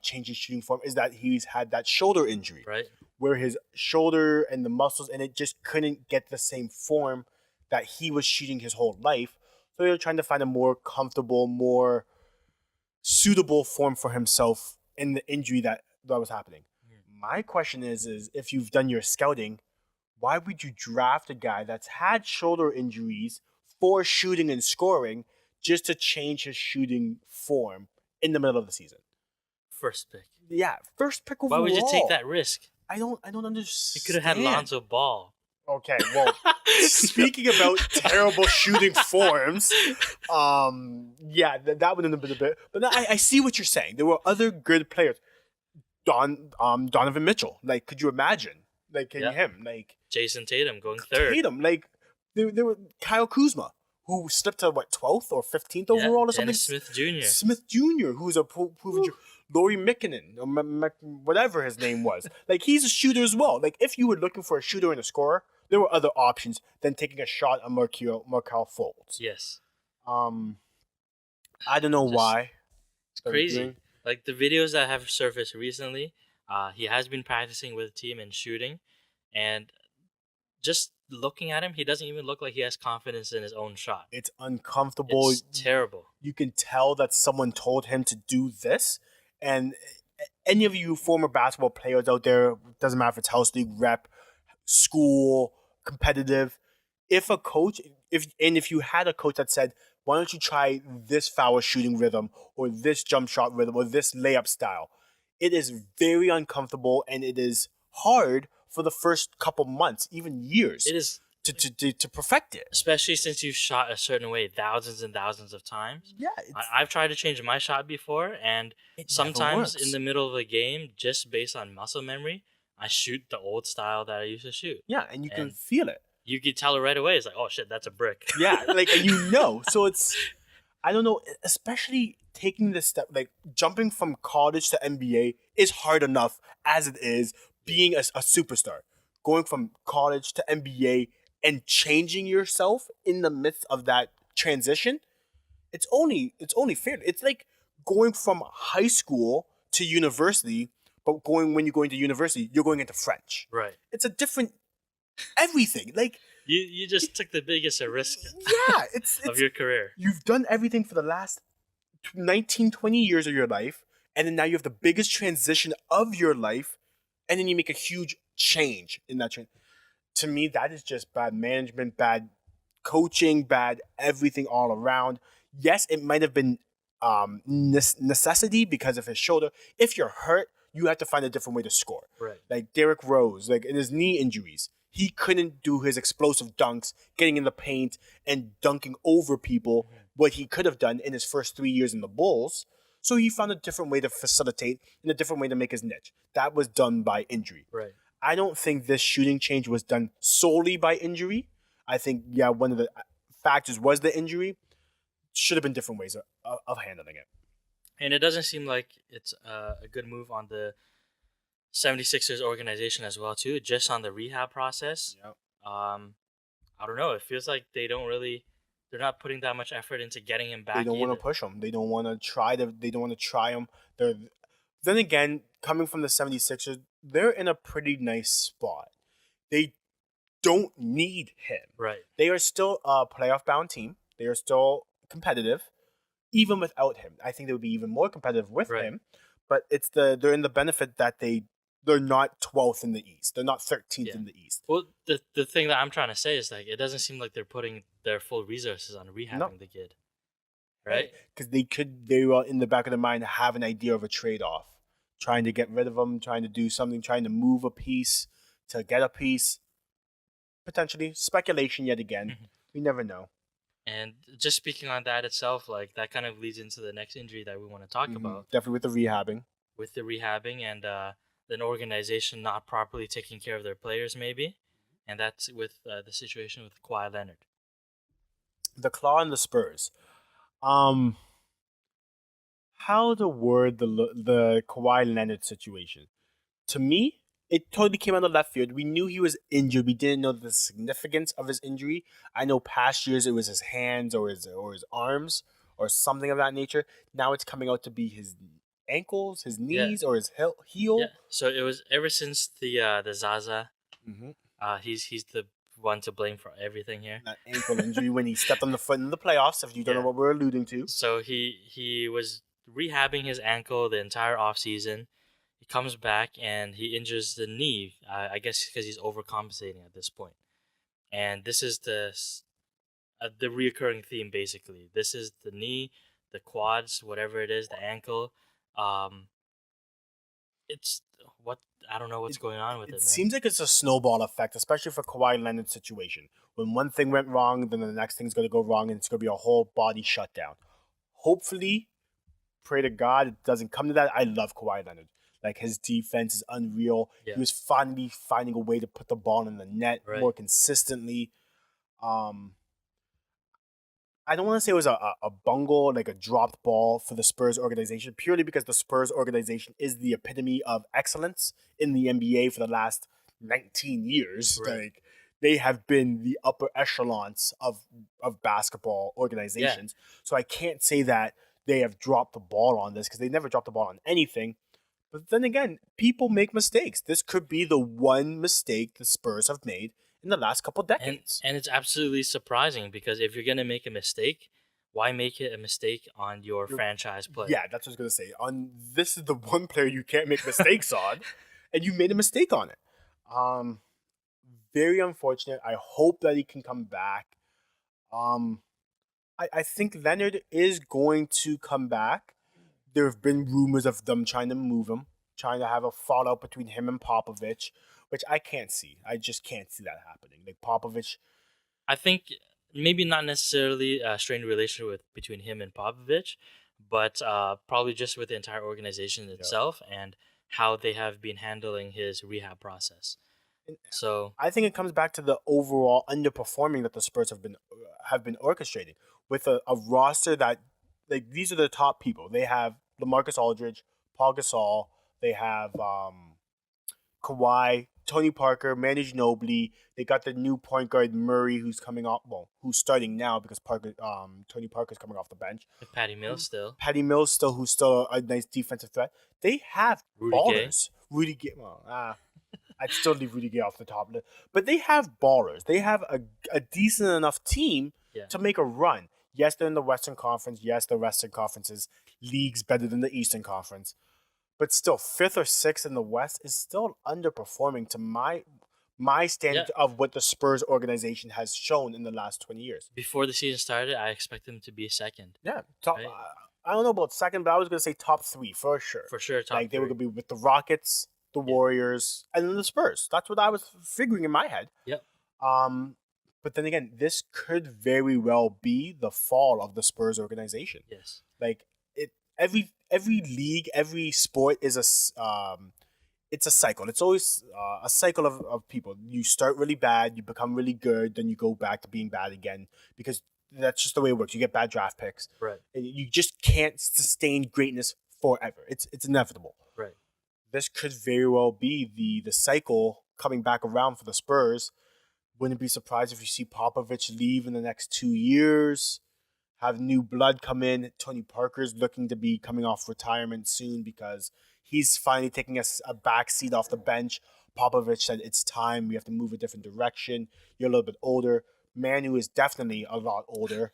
change his shooting form is that he's had that shoulder injury. Right. Where his shoulder and the muscles and it just couldn't get the same form that he was shooting his whole life. So they were trying to find a more comfortable, more suitable form for himself in the injury that was happening. My question is if you've done your scouting, why would you draft a guy that's had shoulder injuries for shooting and scoring just to change his shooting form in the middle of the season? First pick. Yeah, first pick overall. Why would you take that risk? I don't understand. You could have had Lonzo Ball. Okay, well, speaking about terrible shooting forms, that would have been a bit. But I see what you're saying. There were other good players. Donovan Mitchell. Like, could you imagine? Like, him. Like, Jason Tatum going third. Tatum. Like, there were Kyle Kuzma, who slipped to what 12th or 15th Yeah, overall or something. Dennis Smith Jr. Smith Jr., who's a proven Laurie Mikkinen, or whatever his name was. Like, he's a shooter as well. Like, if you were looking for a shooter and a scorer, there were other options than taking a shot on Markel Fultz. Yes, I don't know just why. it's crazy. Like the videos that have surfaced recently, he has been practicing with the team and shooting, and just looking at him, he doesn't even look like he has confidence in his own shot. It's uncomfortable. It's terrible. You can tell that someone told him to do this. And any of you former basketball players out there, doesn't matter if it's house league, rep, school, competitive, if a coach, if you had a coach that said, why don't you try this foul shooting rhythm or this jump shot rhythm or this layup style, it is very uncomfortable and it is hard for the first couple months, even years, It is, to perfect it. especially since you've shot a certain way thousands and thousands of times. Yeah, I've tried to change my shot before, and it sometimes never in works. the middle of a game, just based on muscle memory, I shoot the old style that I used to shoot. Yeah, and you can And feel it. you could tell it right away. It's like, oh shit, that's a brick. Yeah, like, and you know. So it's, I don't know, especially taking this step, like jumping from college to NBA is hard enough as it is being a superstar. Going from college to NBA and changing yourself in the midst of that transition, it's only fair. It's like going from high school to university, but when you're going to university, you're going into French. Right. It's a different everything. Like, You just took the biggest risk yeah, it's of your career. you've done everything for the last 19, 20 years of your life, and then now you have the biggest transition of your life, and then you make a huge change in that change. To me, that is just bad management, bad coaching, bad everything all around. Yes, it might have been necessity because of his shoulder. If you're hurt, you have to find a different way to score. Right. Like Derrick Rose, like in his knee injuries, he couldn't do his explosive dunks, getting in the paint and dunking over people, what he could have done in his first 3 years in the Bulls. So he found a different way to facilitate and a different way to make his niche. That was done by injury. Right. I don't think this shooting change was done solely by injury. I think, yeah, one of the factors was the injury. Should have been different ways of handling it. And it doesn't seem like it's a good move on the 76ers organization as well, too, just on the rehab process. Yep. I don't know. It feels like they're not putting that much effort into getting him back. They don't want to push him. They don't want to try him. Then again, coming from the 76ers, they're in a pretty nice spot. They don't need him. Right. They are still a playoff bound team. They are still competitive, even without him. I think they would be even more competitive with him. But they're in the benefit that they're not 12th in the East. They're not 13th in the East. Well, the thing that I'm trying to say is, like, it doesn't seem like they're putting their full resources on rehabbing the kid. Right? Because they will, in the back of their mind, have an idea of a trade-off. Trying to get rid of him, trying to do something, trying to move a piece to get a piece. Potentially. Speculation yet again. We never know. And just speaking on that itself, like, that kind of leads into the next injury that we want to talk about. Definitely with the rehabbing. With the rehabbing and an organization not properly taking care of their players, maybe. And that's with the situation with Kawhi Leonard. The Claw and the Spurs. How to word the Kawhi Leonard situation? To me, it totally came out of left field. We knew he was injured. We didn't know the significance of his injury. I know past years it was his hands or his arms or something of that nature. Now it's coming out to be his ankles, his knees, or his heel. Yeah. So it was ever since the Zaza. He's the one to blame for everything here. That ankle injury when he stepped on the foot in the playoffs. If you don't know what we're alluding to. So he was rehabbing his ankle the entire offseason. He comes back and he injures the knee. I guess because he's overcompensating at this point. And this is the reoccurring theme, basically. This is the knee, the quads, whatever it is, the ankle. It's what I don't know what's going on with it. It seems like it's a snowball effect, especially for Kawhi Leonard's situation. When one thing went wrong, then the next thing's going to go wrong, and it's going to be a whole body shutdown. Hopefully, pray to God it doesn't come to that. I love Kawhi Leonard. Like, his defense is unreal. Yeah. He was finally finding a way to put the ball in the net more consistently. I don't want to say it was a bungle, like a dropped ball for the Spurs organization, purely because the Spurs organization is the epitome of excellence in the NBA for the last 19 years. Right. Like they have been the upper echelons of basketball Yeah. organizations. So I can't say that they have dropped the ball on this because they never dropped the ball on anything. But then again, people make mistakes. This could be the one mistake the Spurs have made in the last couple And decades. and it's absolutely surprising because if you're gonna make a mistake, why make it a mistake on your You're- franchise player? Yeah, that's what I was gonna say. On this is the one player you can't make mistakes on, and you made a mistake on it. Um, Very unfortunate. I hope that he can come back. Um, I think Leonard is going to come back. There have been rumors of them trying to move him, trying to have a fallout between him and Popovich, which I can't see. I just can't see that happening. Like Popovich, I think maybe not necessarily a strained relationship between him and Popovich, but probably just with the entire organization yeah. itself and how they have been handling his rehab process. And So I think it comes back to the overall underperforming that the Spurs have been orchestrating with a roster that like these are the top people. They have LaMarcus Aldridge, Paul Gasol. They have Kawhi, Tony Parker, Manu Ginobili. They got the new point guard Murray, who's coming off. Well, who's starting now because Tony Parker's coming off the bench. with Patty Mills still, Patty Mills who's still a nice defensive threat. They have Rudy Gay. ballers. Rudy Gay. Well, I'd still leave Rudy Gay off the top list. But they have ballers. They have a decent enough team Yeah. to make a run. Yes, they're in the Western Conference. Yes, the Western Conference's league's better than the Eastern Conference. But still, fifth or sixth in the West is still underperforming to my standard Yeah. of what the Spurs organization has shown in the last 20 years. Before the season started, I expect them to be second. Yeah, top. Right. I don't know about second, but I was gonna say top three for sure. For sure, top Like they were three. gonna be with the Rockets, the Warriors, and then the Spurs. That's what I was figuring in my head. Yep. Um, but then again, this could very well be the fall of the Spurs organization. Yes. Like it, every league, every sport is it's a cycle. It's always a cycle of people. You start really bad, you become really good, then you go back to being bad again because that's just the way it works. You get bad draft picks. Right. And you just can't sustain greatness forever. It's inevitable. Right. This could very well be the cycle coming back around for the Spurs. Wouldn't be surprised if you see Popovich leave in the next 2 years, have new blood come in. Tony Parker's looking to be coming off retirement soon because he's finally taking a back seat off the bench. Popovich said it's time. We have to move a different direction. You're a little bit older. Manu is definitely a lot older.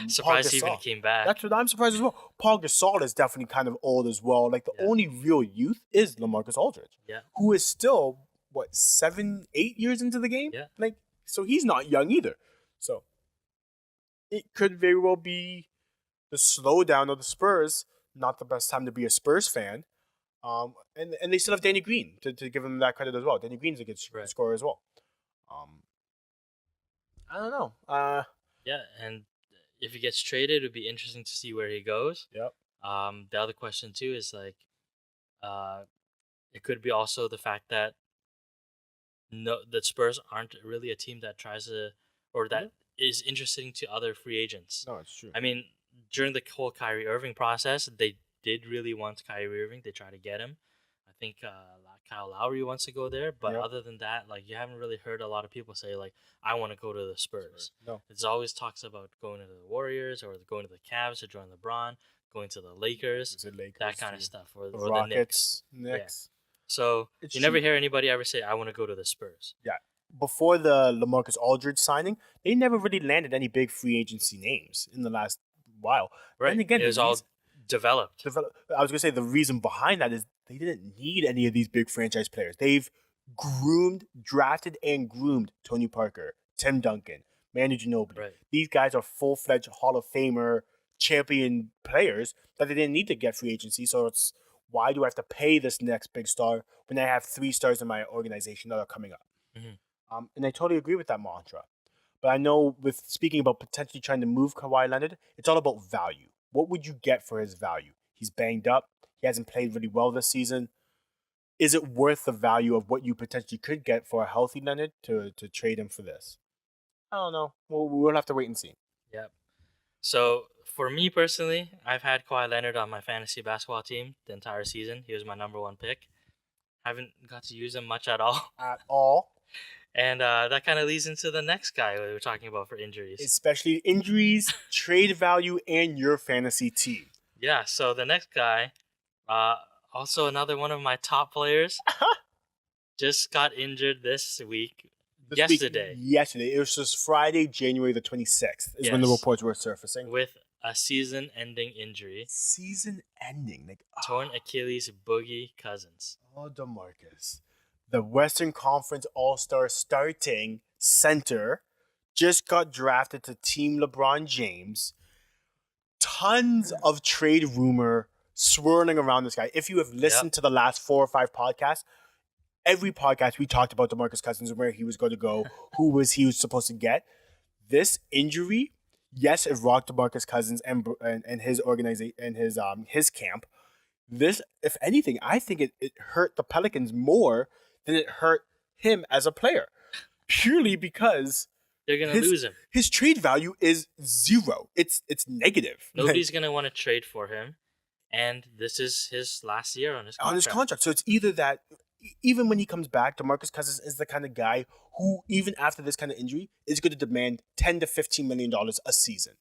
Surprised he Paul even Gasol. came back. That's what I'm surprised as well. Paul Gasol is definitely kind of old as well. Like the Yeah. only real youth is LaMarcus Aldridge, Yeah. who is still what 7, 8 years into the game. Yeah. Like so he's not young either. So it could very well be the slowdown of the Spurs. Not the best time to be a Spurs fan. And they still have Danny Green to give him that credit as well. Danny Green's a good Right. scorer as well. I don't know. Yeah, and if he gets traded, it'd be interesting to see where he goes. Yep. The other question too is like, it could be also the fact that the Spurs aren't really a team that tries to or that is interesting to other free agents. No, it's true. I mean, during the whole Kyrie Irving process, they did really want Kyrie Irving. They tried to get him. I think Kyle Lowry wants to go there, but Yep. other than that, like you haven't really heard a lot of people say like, "I want to go to the Spurs." No. It's always talks about going to the Warriors or going to the Cavs to join LeBron, going to the Lakers, Is it Lakers that kind too? of stuff, or The the Knicks. Knicks. So It's you never true. hear anybody ever say, "I want to go to the Spurs." Yeah. Before the LaMarcus Aldridge signing, they never really landed any big free agency names in the last while. Right. And again, It was all developed. I was gonna say the reason behind that is they didn't need any of these big franchise players. They've drafted and groomed Tony Parker, Tim Duncan, Manu Ginobili. Right. These guys are full-fledged Hall of Famer champion players that they didn't need to get free agency. So it's why do I have to pay this next big star when I have 3 stars in my organization that are coming up? Mhm. And I totally agree with that mantra. But I know with speaking about potentially trying to move Kawhi Leonard, it's all about value. What would you get for his value? He's banged up. He hasn't played really well this season. Is it worth the value of what you potentially could get for a healthy Leonard to trade him for this? I don't know. We'll have to wait and see. Yep. So for me personally, I've had Kawhi Leonard on my fantasy basketball team the entire season. He was my number one pick. Haven't got to use him much at all. At all. And that kind of leads into the next guy we were talking about for injuries. Especially injuries, trade value, and your fantasy team. Yeah, so the next guy, uh, also another one of my top players, just got injured this week. Yesterday. Yesterday. It was just Friday, January the 26th is when the Yes. reports were surfacing. With a season-ending injury. Season ending. Like, Torn Achilles, Boogie Cousins. Oh, DeMarcus. The Western Conference All-Star starting center just got drafted to Team LeBron James. Tons of trade rumor swirling around this guy. If you have listened to the last 4 or 5 podcasts, every podcast we talked about DeMarcus Cousins and where he was going to go, who was supposed to get. This injury, yes, it rocked DeMarcus Cousins and his organization and his camp. This, if anything, I think it hurt the Pelicans more than it hurt him as a player, purely because they're gonna lose him. His trade value is 0. It's negative. Nobody's gonna want to trade for him, and this is his last year on his contract. So it's either that, even when he comes back, DeMarcus Cousins is the kind of guy who, even after this kind of injury, is going to demand $10 to $15 million a season.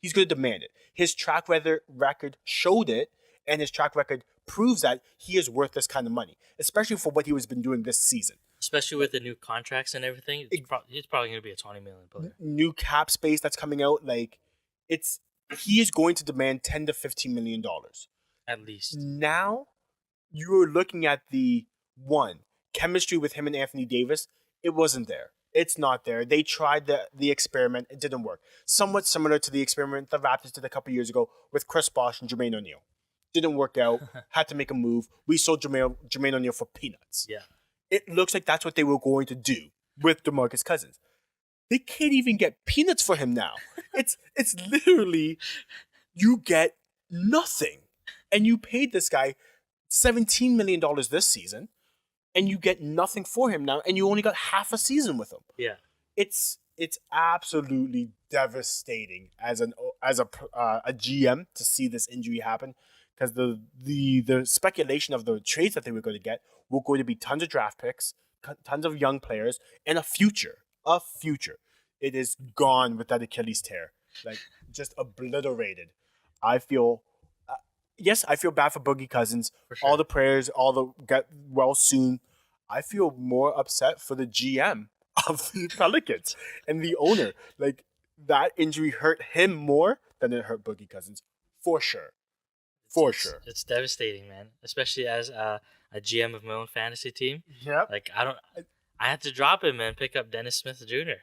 He's going to demand it. His track record showed it, and his track record proves that he is worth this kind of money, especially for what he has been doing this season. Especially with the new contracts and everything, he's probably going to be a $20 million player. New cap space that's coming out, he is going to demand $10 to $15 million. At least. Now, you're looking at the chemistry with him and Anthony Davis. It wasn't there. It's not there. They tried the experiment. It didn't work. Somewhat similar to the experiment the Raptors did a couple years ago with Chris Bosh and Jermaine O'Neal. Didn't work out. Had to make a move. We sold Jermaine O'Neal for peanuts. Yeah. It looks like that's what they were going to do with DeMarcus Cousins. They can't even get peanuts for him now. It's literally, you get nothing. And you paid this guy $17 million this season, and you get nothing for him now, and you only got half a season with him. Yeah. It's absolutely devastating as a GM to see this injury happen, because the speculation of the trades that they were going to get were going to be tons of draft picks, tons of young players, and a future. A future. It is gone with that Achilles tear. Just obliterated. I feel bad for Boogie Cousins. For sure. All the prayers, all the get well soon. I feel more upset for the GM of the Pelicans and the owner. That injury hurt him more than it hurt Boogie Cousins. For sure. Sure. It's devastating, man. Especially as a GM of my own fantasy team. Yeah. I had to drop him and pick up Dennis Smith Jr.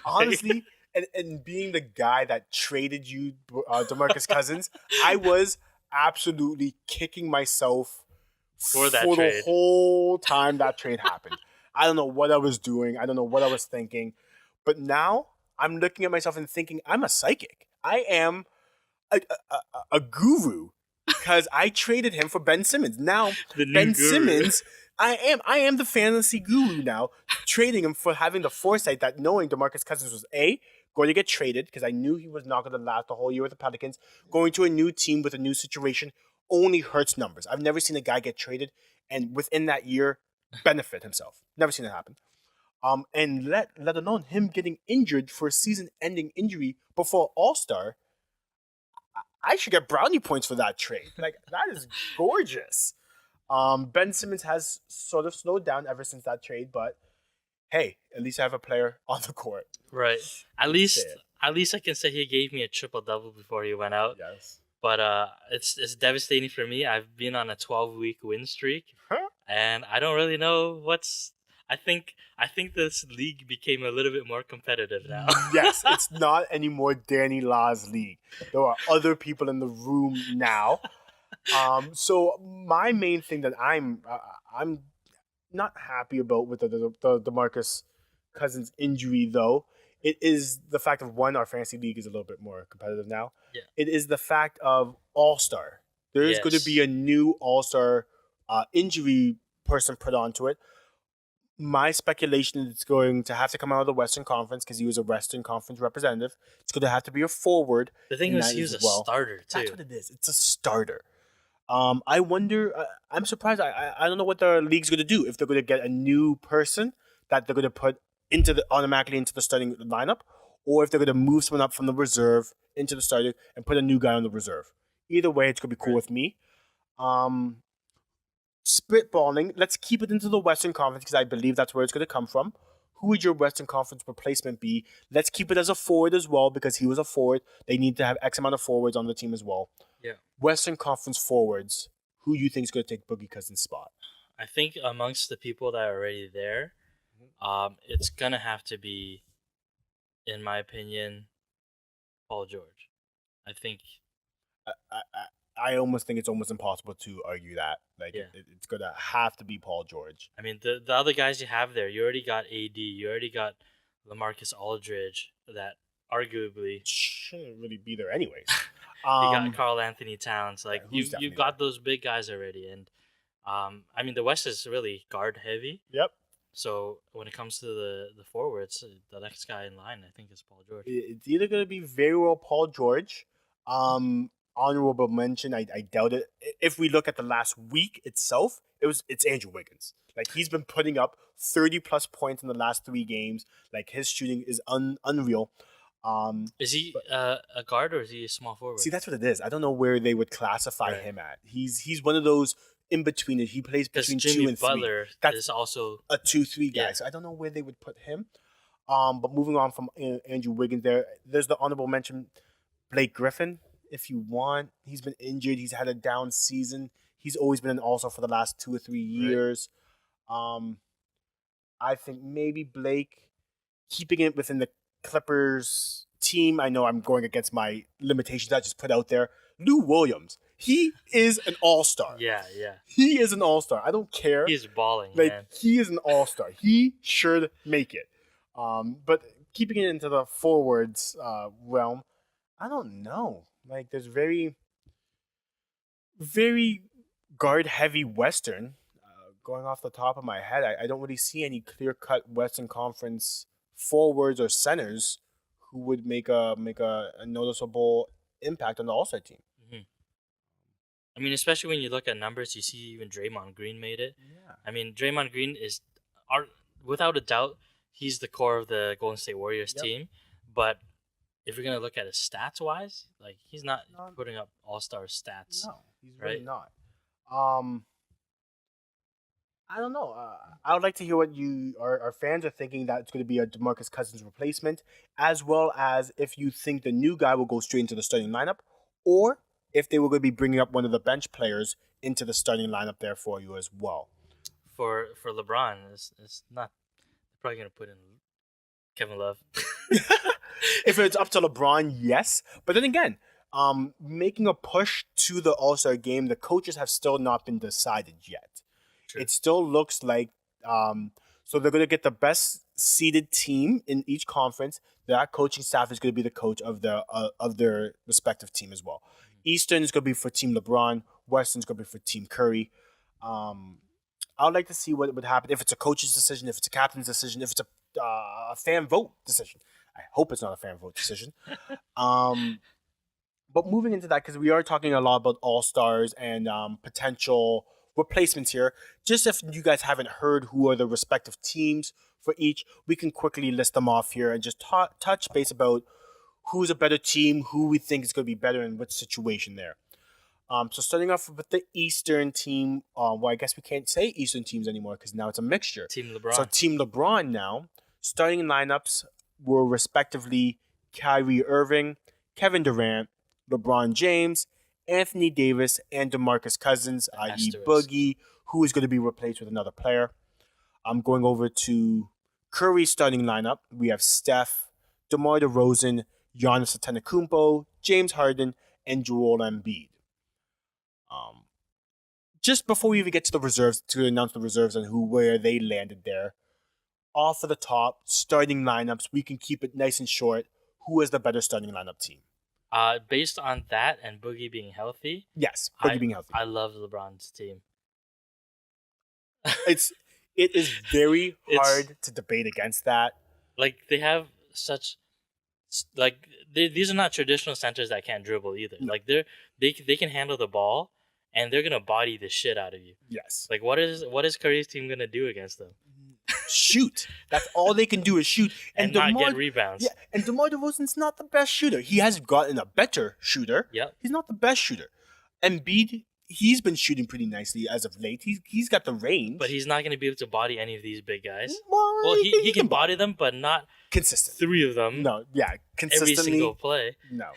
Honestly, and being the guy that traded you, DeMarcus Cousins, I was absolutely kicking myself for the whole time that trade happened. I don't know what I was doing. I don't know what I was thinking. But now I'm looking at myself and thinking I'm a psychic. I am a guru because I traded him for Ben Simmons. Now Ben Simmons, I am the fantasy guru now, trading him for having the foresight that knowing DeMarcus Cousins was going to get traded, because I knew he was not going to last the whole year with the Pelicans. Going to a new team with a new situation only hurts numbers. I've never seen a guy get traded and within that year benefit himself. Never seen it happen. And let alone him getting injured for a season-ending injury before All-Star. I should get brownie points for that trade. That is gorgeous. Ben Simmons has sort of slowed down ever since that trade, but hey, at least I have a player on the court. Right. At least I can say he gave me a triple-double before he went out. Yes. But it's devastating for me. I've been on a 12-week win streak, and I don't really know what's. I think this league became a little bit more competitive now. Yes, it's not anymore Danny La's league. There are other people in the room now. So my main thing that I'm not happy about with the DeMarcus Cousins injury, though, it is the fact of, one, our fantasy league is a little bit more competitive now. Yeah. It is the fact of All-Star. There is going to be a new All-Star injury person put onto it. My speculation is it's going to have to come out of the Western Conference because he was a Western Conference representative. It's going to have to be a forward The thing in was, that he as was a well. starter That's too. what it is. It's a starter. I wonder. I'm surprised. I don't know what the league's going to do if they're going to get a new person that they're going to put automatically into the starting lineup, or if they're going to move someone up from the reserve into the starter and put a new guy on the reserve. Either way, it's going to be cool Right. with me. Um, Spitballing. Let's keep it into the Western Conference because I believe that's where it's going to come from. Who would your Western Conference replacement be? Let's keep it as a forward as well because he was a forward. They need to have X amount of forwards on the team as well. Yeah. Western Conference forwards. Who you think is going to take Boogie Cousins' spot? I think amongst the people that are already there, it's gonna have to be, in my opinion, Paul George. I think, I, I almost think it's almost impossible to argue that. Like yeah. it's going to have to be Paul George. I mean, the other guys you have there, you already got AD, you already got LaMarcus Aldridge, that arguably Shouldn't really be there anyways. you got Um, Carl Anthony Towns. yeah, Like who's you definitely got those big guys already, and I mean the West is really guard heavy. there? Yep. So when it comes to the forwards, the next guy in line, I think, is Paul George. It's either going to be very well Paul George. Honorable mention. I doubt it. If we look at the last week itself, it's Andrew Wiggins. Like he's been putting up 30 plus points in the last 3 games. Like his shooting is unreal. Is he But a guard or is he a small forward? see, that's what it is. I don't know where they would classify Right. him at. He's one of those in between. He plays Because between Jimmy 2 and 3. Butler That's is also, a 2-3 guy. yeah. So I don't know where they would put him. But moving on from Andrew Wiggins, there's the honorable mention Blake Griffin. If you want, he's been injured. He's had a down season. He's always been an all-star for the last 2 or 3 Right. years. Um, I think maybe Blake keeping it within the Clippers team. I know I'm going against my limitations I just put out there. Lou Williams, he is an all-star. Yeah, yeah. He is an all-star. I don't care. He's balling, Like man. he is an all-star. He should make it. But keeping it into the forwards realm, I don't know. Like there's very guard heavy Western. Going off the top of my head, I don't really see any clear cut Western Conference forwards or centers who would make a noticeable impact on the All Star team. hmm I mean, especially when you look at numbers, you see even Draymond Green made it. Yeah. I mean, Draymond Green is, our, without a doubt, he's the core of the Golden State Warriors Yep. team. But if you're gonna look at his stats wise, like he's not No, putting up all star stats, no, he's really right? not. Um, I don't know. I would like to hear what our fans are thinking that it's going to be a DeMarcus Cousins replacement, as well as if you think the new guy will go straight into the starting lineup, or if they were going to be bringing up one of the bench players into the starting lineup there for you as well. For LeBron, it's not, they're probably gonna put in Kevin Love. If it's up to LeBron, yes. But then again, making a push to the All Star game, the coaches have still not been decided yet. True. It still looks like so they're going to get the best seeded team in each conference. That coaching staff is going to be the coach of their respective team as well. Eastern is going to be for Team LeBron. Western is going to be for Team Curry. I would like to see what would happen if it's a coach's decision, if it's a captain's decision, if it's a fan vote decision. I hope it's not a fan vote decision. Um, but moving into that, because we are talking a lot about all stars and potential replacements here, just if you guys haven't heard who are the respective teams for each, we can quickly list them off here and just touch base about who's a better team, who we think is going to be better in which situation there. So starting off with the Eastern team, well, I guess we can't say Eastern teams anymore because now it's a mixture. Team LeBron. So Team LeBron now, starting lineups were respectively Kyrie Irving, Kevin Durant, LeBron James, Anthony Davis, and DeMarcus Cousins, i.e. Asterisk. Boogie, who is going to be replaced with another player. I'm going over to Curry's starting lineup. We have Steph, DeMar DeRozan, Giannis Antetokounmpo, James Harden, and Joel Embiid. Just before we even get to the reserves, to announce the reserves and where they landed there, off of the top, starting lineups, we can keep it nice and short. Who is the better starting lineup team? Based on that and Boogie being healthy, Yes, Boogie being healthy. I love LeBron's team. It's It is very It's hard to debate against that. like they have such like these are not traditional centers that can't dribble either. No. Like they can handle the ball and they're gonna body the shit out of you. Yes. Like what is Curry's team gonna do against them Shoot. That's all they can do is shoot. and not get rebounds? Yeah, and DeMar DeRozan's not the best shooter. He has gotten a better shooter. Yep. He's not the best shooter. Embiid, he's been shooting pretty nicely as of late. He's got the range. But he's not gonna be able to body any of these big guys. Well, He can body them, but not consistent. 3 of them. No, yeah, consistently. Every single play. No.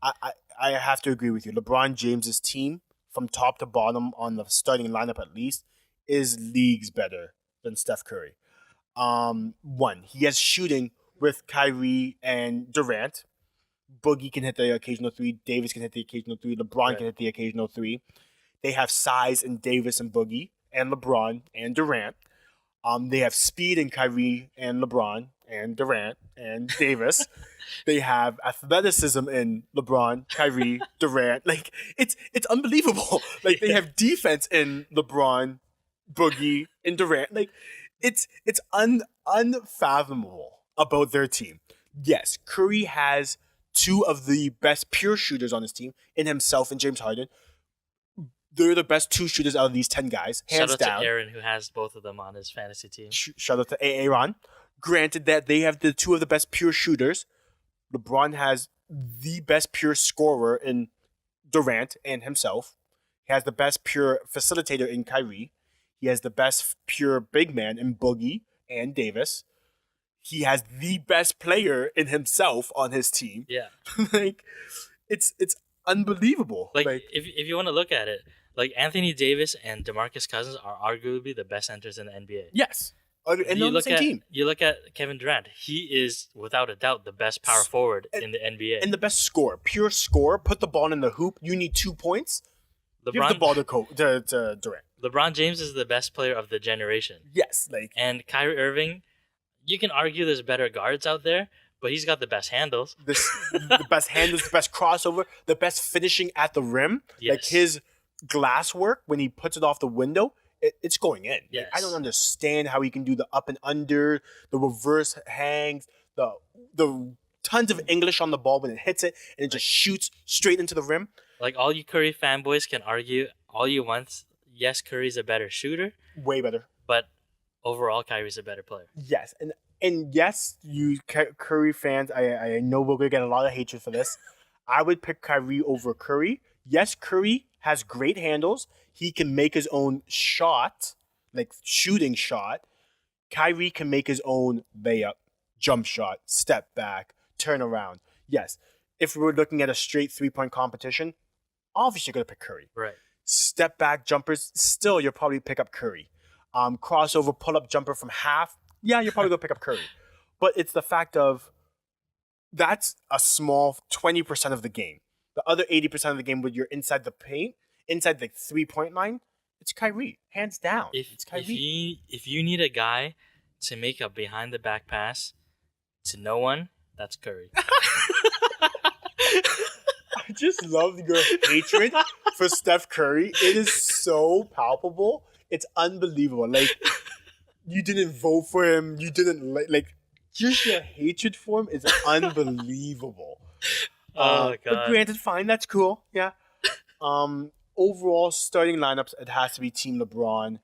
I have to agree with you. LeBron James's team, from top to bottom on the starting lineup at least, is leagues better than Steph Curry. One, he has shooting with Kyrie and Durant. Boogie can hit the occasional three. Davis can hit the occasional three. LeBron can hit the occasional three. They have size in Davis and Boogie and LeBron and Durant. They have speed in Kyrie and LeBron and Durant and Davis. They have athleticism in LeBron, Kyrie, Durant. Like it's unbelievable. Like they have defense in LeBron, Boogie, and Durant. Like it's unfathomable about their team. Yes, Curry has 2 of the best pure shooters on his team in himself and James Harden. They're the best 2 shooters out of these 10 guys, hands Shout out down. to Aaron, who has both of them on his fantasy team. Shout out to Aaron. Granted that they have the 2 of the best pure shooters. LeBron has the best pure scorer in Durant and himself. He has the best pure facilitator in Kyrie. He has the best pure big man in Boogie and Davis. He has the best player in himself on his team. Yeah. Like it's unbelievable. Like if you want to look at it, like Anthony Davis and DeMarcus Cousins are arguably the best centers in the NBA. Yes. And they're on the same team. You look at Kevin Durant. He is without a doubt the best power forward in the NBA. And the best scorer. Pure scorer. Put the ball in the hoop. You need 2 points. Give the ball to Durant. LeBron James is the best player of the generation. Yes. And Kyrie Irving, you can argue there's better guards out there, but he's got the best handles. The best handles, the best crossover, the best finishing at the rim. Yes. Like his glass work when he puts it off the window, it's going in. Yes. Like, I don't understand how he can do the up and under, the reverse hangs, the tons of English on the ball when it hits it, and it just shoots straight into the rim. Like all you Curry fanboys can argue all you want. Yes, Curry's a better shooter, Way better. but overall, Kyrie's a better player. Yes, and yes, you Curry fans, I know we're gonna get a lot of hatred for this. I would pick Kyrie over Curry. Yes, Curry has great handles. He can make his own shot, like shooting shot. Kyrie can make his own layup, jump shot, step back, turn around. Yes, if we were looking at a straight 3-point competition, obviously you're gonna pick Curry. Right. Step back jumpers, still you'll probably pick up Curry. Crossover pull up jumper from half, yeah, you're probably gonna pick up Curry. But it's the fact of that's a small 20% of the game. The other 80% of the game when you're inside the paint, inside the 3-point line, it's Kyrie, hands down. It's Kyrie. If you need a guy to make a behind the back pass to no one, that's Curry. I just love your hatred for Steph Curry. It is so palpable. It's unbelievable. Like, you didn't vote for him. You didn't like just your hatred for him is unbelievable. Oh god. But granted, fine, that's cool. Yeah. Overall starting lineups, it has to be Team LeBron.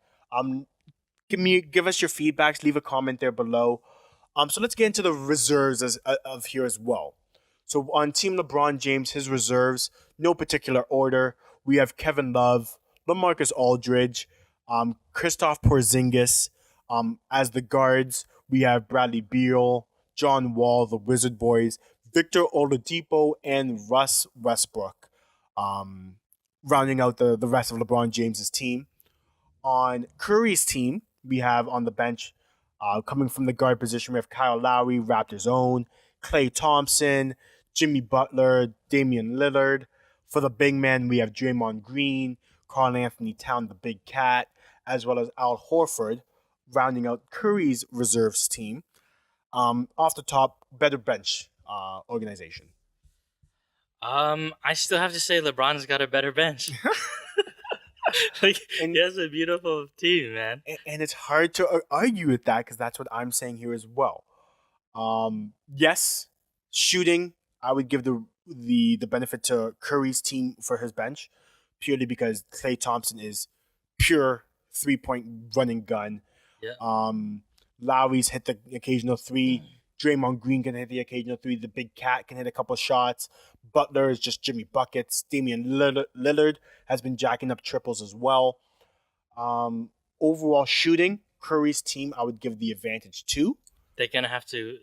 Give us your feedbacks. Leave a comment there below. So let's get into the reserves of here as well. So on Team LeBron James, his reserves, no particular order. We have Kevin Love, LaMarcus Aldridge, Kristaps Porzingis. As the guards, we have Bradley Beal, John Wall, the Wizard Boys, Victor Oladipo, and Russ Westbrook. Rounding out the rest of LeBron James's team. On Curry's team, we have on the bench, coming from the guard position, we have Kyle Lowry, Raptors' own, Klay Thompson, Jimmy Butler, Damian Lillard. For the big man, we have Draymond Green, Karl Anthony Towns, the Big Cat, as well as Al Horford, rounding out Curry's reserves team. Off the top, better bench organization. I still have to say LeBron's got a better bench. Like he And has a beautiful team, man. and it's hard to argue with that because that's what I'm saying here as well. Yes, shooting, I would give the benefit to Curry's team for his bench, purely because Klay Thompson is pure 3 point running gun. Yeah. Um, Lowry's hit the occasional three. Draymond Green can hit the occasional three. The big cat can hit a couple shots. Butler is just Jimmy buckets. Damian Lillard has been jacking up triples as well. Um, Overall shooting, Curry's team I would give the advantage to. They're gonna have to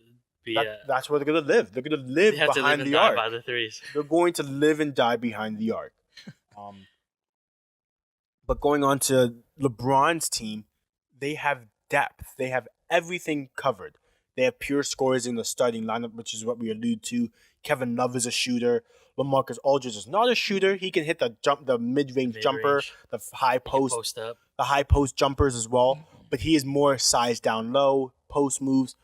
be. That's where they're gonna live. They're gonna They live have to live behind and the die arc. by the threes. They're going to live and die behind the arc. Um, but going on to LeBron's team, they have depth. They have everything covered. They have pure scorers in the starting lineup, which is what we allude to. Kevin Love is a shooter. LaMarcus Aldridge is not a shooter. He can hit the mid-range jumper, the high post Up. the high post jumpers as well. But he is more size down low, post moves.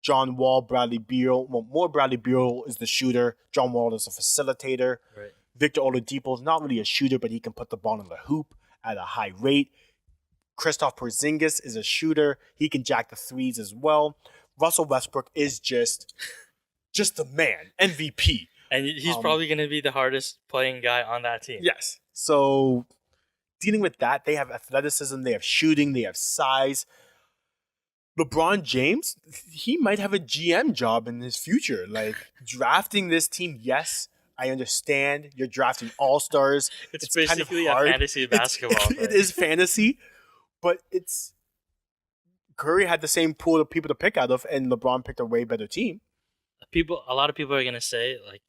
John Wall, Bradley Beal. Well, more Bradley Beal is the shooter. John Wall is a facilitator. Right. Victor Oladipo is not really a shooter, but he can put the ball in the hoop at a high rate. Kristaps Porzingis is a shooter. He can jack the threes as well. Russell Westbrook is just the man, MVP. And he's probably going to be the hardest playing guy on that team. Yes. So dealing with that, they have athleticism, they have shooting, they have size. LeBron James, he might have a GM job in his future. Like drafting this team, yes, I understand. You're drafting all-stars. It's basically kind of hard. a fantasy basketball. It is fantasy, but it's Curry had the same pool of people to pick out of, and LeBron picked a way better team. A lot of people are gonna say like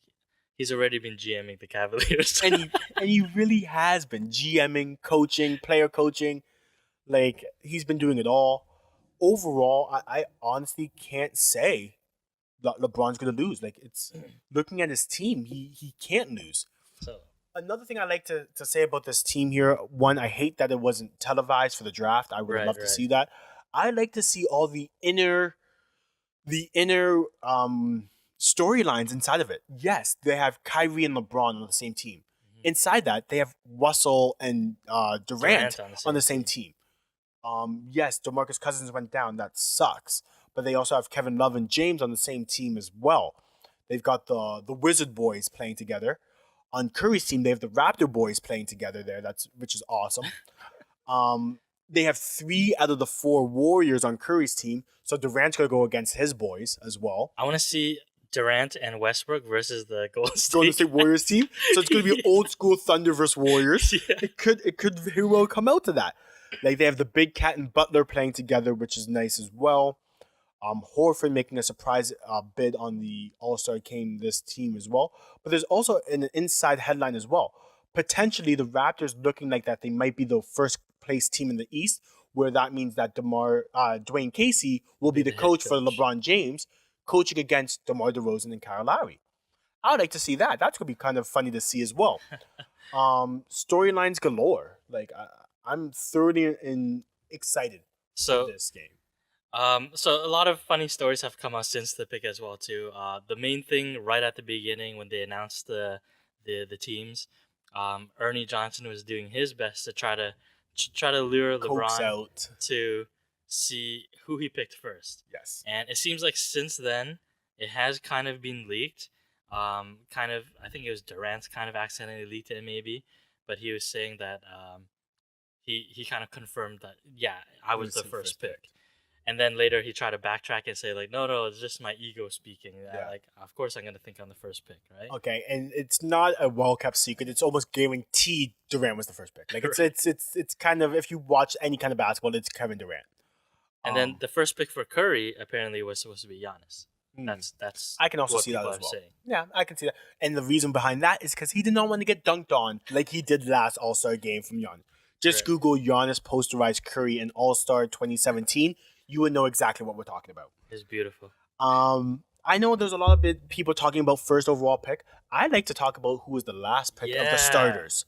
he's already been GMing the Cavaliers, and he really has been GMing, coaching, player coaching. Like he's been doing it all. Overall, I honestly can't say that LeBron's gonna lose. Like it's looking at his team, he can't lose. So another thing I like to say about this team here, one, I hate that it wasn't televised for the draft. I would love to see that. I like to see all the inner storylines inside of it. Yes, they have Kyrie and LeBron on the same team. Mm-hmm. Inside that, they have Russell and Durant on the same team. Yes, DeMarcus Cousins went down. That sucks. But they also have Kevin Love and James on the same team as well. They've got the Wizard Boys playing together. On Curry's team, they have the Raptor Boys playing together there. Which is awesome. They have 3 out of the 4 Warriors on Curry's team. So Durant's going to go against his boys as well. I want to see Durant and Westbrook versus the Golden State Warriors team. So it's going to be old school Thunder versus Warriors. Yeah. It could very well come out to that. Like they have the Big Cat and Butler playing together, which is nice as well. Horford making a surprise bid on the All-Star game this team as well. But there's also an inside headline as well. Potentially the Raptors looking like that they might be the first place team in the East, where that means that Dwayne Casey will be the coach for LeBron James, coaching against DeMar DeRozan and Kyle Lowry. I would like to see that. That's going to be kind of funny to see as well. Storylines galore. Like I'm thoroughly excited for this game. So a lot of funny stories have come out since the pick as well too. The main thing right at the beginning when they announced the teams, Ernie Johnson was doing his best to try to lure LeBron to see who he picked first. Yes. And it seems like since then it has kind of been leaked. I think it was Durant kind of accidentally leaked it maybe, but he was saying that he kind of confirmed that I was the first pick. And then later he tried to backtrack and say like, no, it's just my ego speaking. Yeah. Like, of course I'm gonna think on the first pick, right? Okay, and it's not a well kept secret. It's almost guaranteed Durant was the first pick. Like it's kind of, if you watch any kind of basketball, it's Kevin Durant. And then the first pick for Curry apparently was supposed to be Giannis. That's I can also see that as well. Saying. Yeah, I can see that. And the reason behind that is because he did not want to get dunked on like he did last All-Star game from Giannis. Just Google Giannis posterized Curry in All-Star 2017. You would know exactly what we're talking about. It's beautiful. I know there's a lot of people talking about first overall pick. I like to talk about who was the last pick of the starters.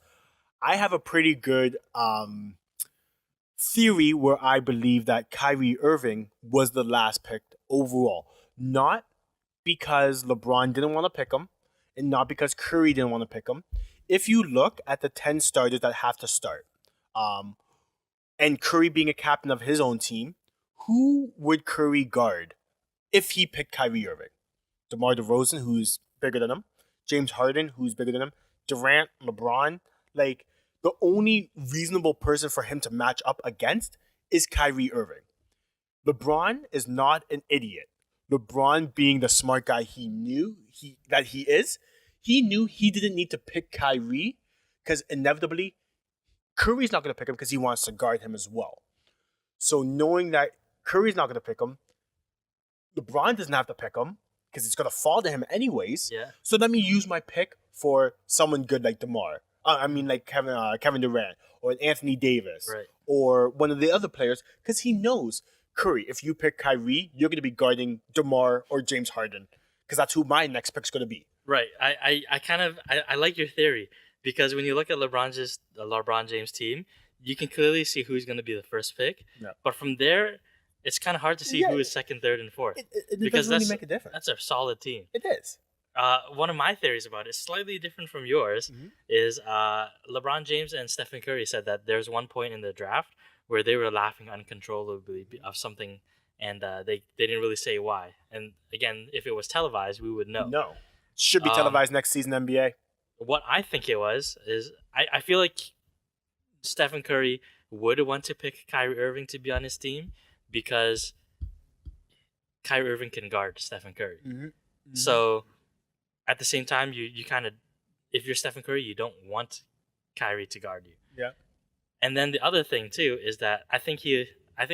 I have a pretty good theory where I believe that Kyrie Irving was the last pick overall. Not because LeBron didn't want to pick him, and not because Curry didn't want to pick him. If you look at the 10 starters that have to start, and Curry being a captain of his own team, who would Curry guard if he picked Kyrie Irving? DeMar DeRozan, who's bigger than him, James Harden, who's bigger than him, Durant, LeBron. Like, the only reasonable person for him to match up against is Kyrie Irving. LeBron is not an idiot. LeBron, being the smart guy he knew that he is, he knew he didn't need to pick Kyrie because inevitably Curry's not going to pick him because he wants to guard him as well. So knowing that Curry's not going to pick him, LeBron doesn't have to pick him because it's going to fall to him anyways. Yeah. So let me use my pick for someone good like DeMar. Like Kevin Durant or Anthony Davis, Right. or one of the other players, because he knows Curry. If you pick Kyrie, you're going to be guarding DeMar or James Harden, because that's who my next pick's going to be. Right. I like your theory, because when you look at LeBron James team, you can clearly see who's going to be the first pick. Yeah. But from there, it's kind of hard to see who is second, third, and fourth. It because doesn't really make a difference. That's a solid team. It is. One of my theories about it, slightly different from yours, is LeBron James and Stephen Curry said that there's one point in the draft where they were laughing uncontrollably of something, and they didn't really say why. And again, if it was televised, we would know. No. Should be televised next season, NBA. What I think it was is I feel like Stephen Curry would want to pick Kyrie Irving to be on his team because Kyrie Irving can guard Stephen Curry. So at the same time, you kind of, if you're Stephen Curry, you don't want Kyrie to guard you. Yeah. And then the other thing too is that I think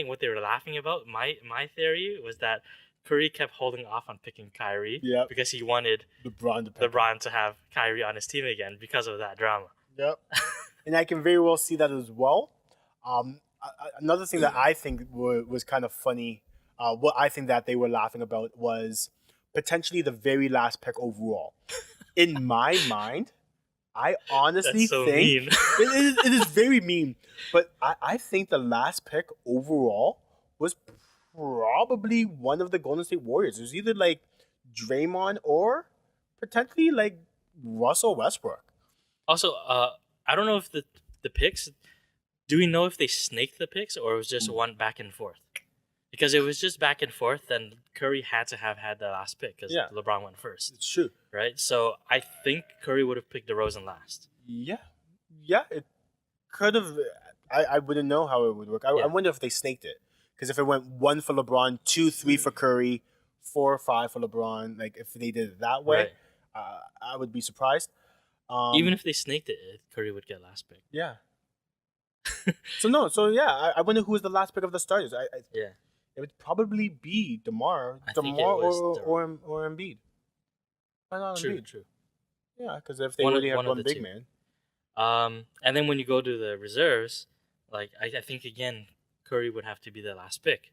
what they were laughing about, my theory was that Curry kept holding off on picking Kyrie because he wanted LeBron to have Kyrie on his team again because of that drama. Yep. And I can very well see that as well. Another thing that I think was kind of funny, what I think that they were laughing about was potentially the very last pick overall. In my mind, I honestly That's so think mean. it is very mean. But I think the last pick overall was probably one of the Golden State Warriors. It was either like Draymond or potentially like Russell Westbrook. Also, I don't know if the picks. Do we know if they snaked the picks or it was just one back and forth? Because it was just back and forth, then Curry had to have had the last pick because LeBron went first. It's true. Right? So I think Curry would have picked DeRozan last. Yeah. Yeah, it could have. I wouldn't know how it would work. I wonder if they snaked it. Because if it went 1 for LeBron, 2, 3 for Curry, 4 or 5 for LeBron, like if they did it that way, I would be surprised. Even if they snaked it, Curry would get last pick. Yeah. I wonder who was the last pick of the starters. It would probably be DeMar or Embiid. Why not Embiid? True. Yeah, because if they already have one big man. And then when you go to the reserves, like I think again, Curry would have to be the last pick.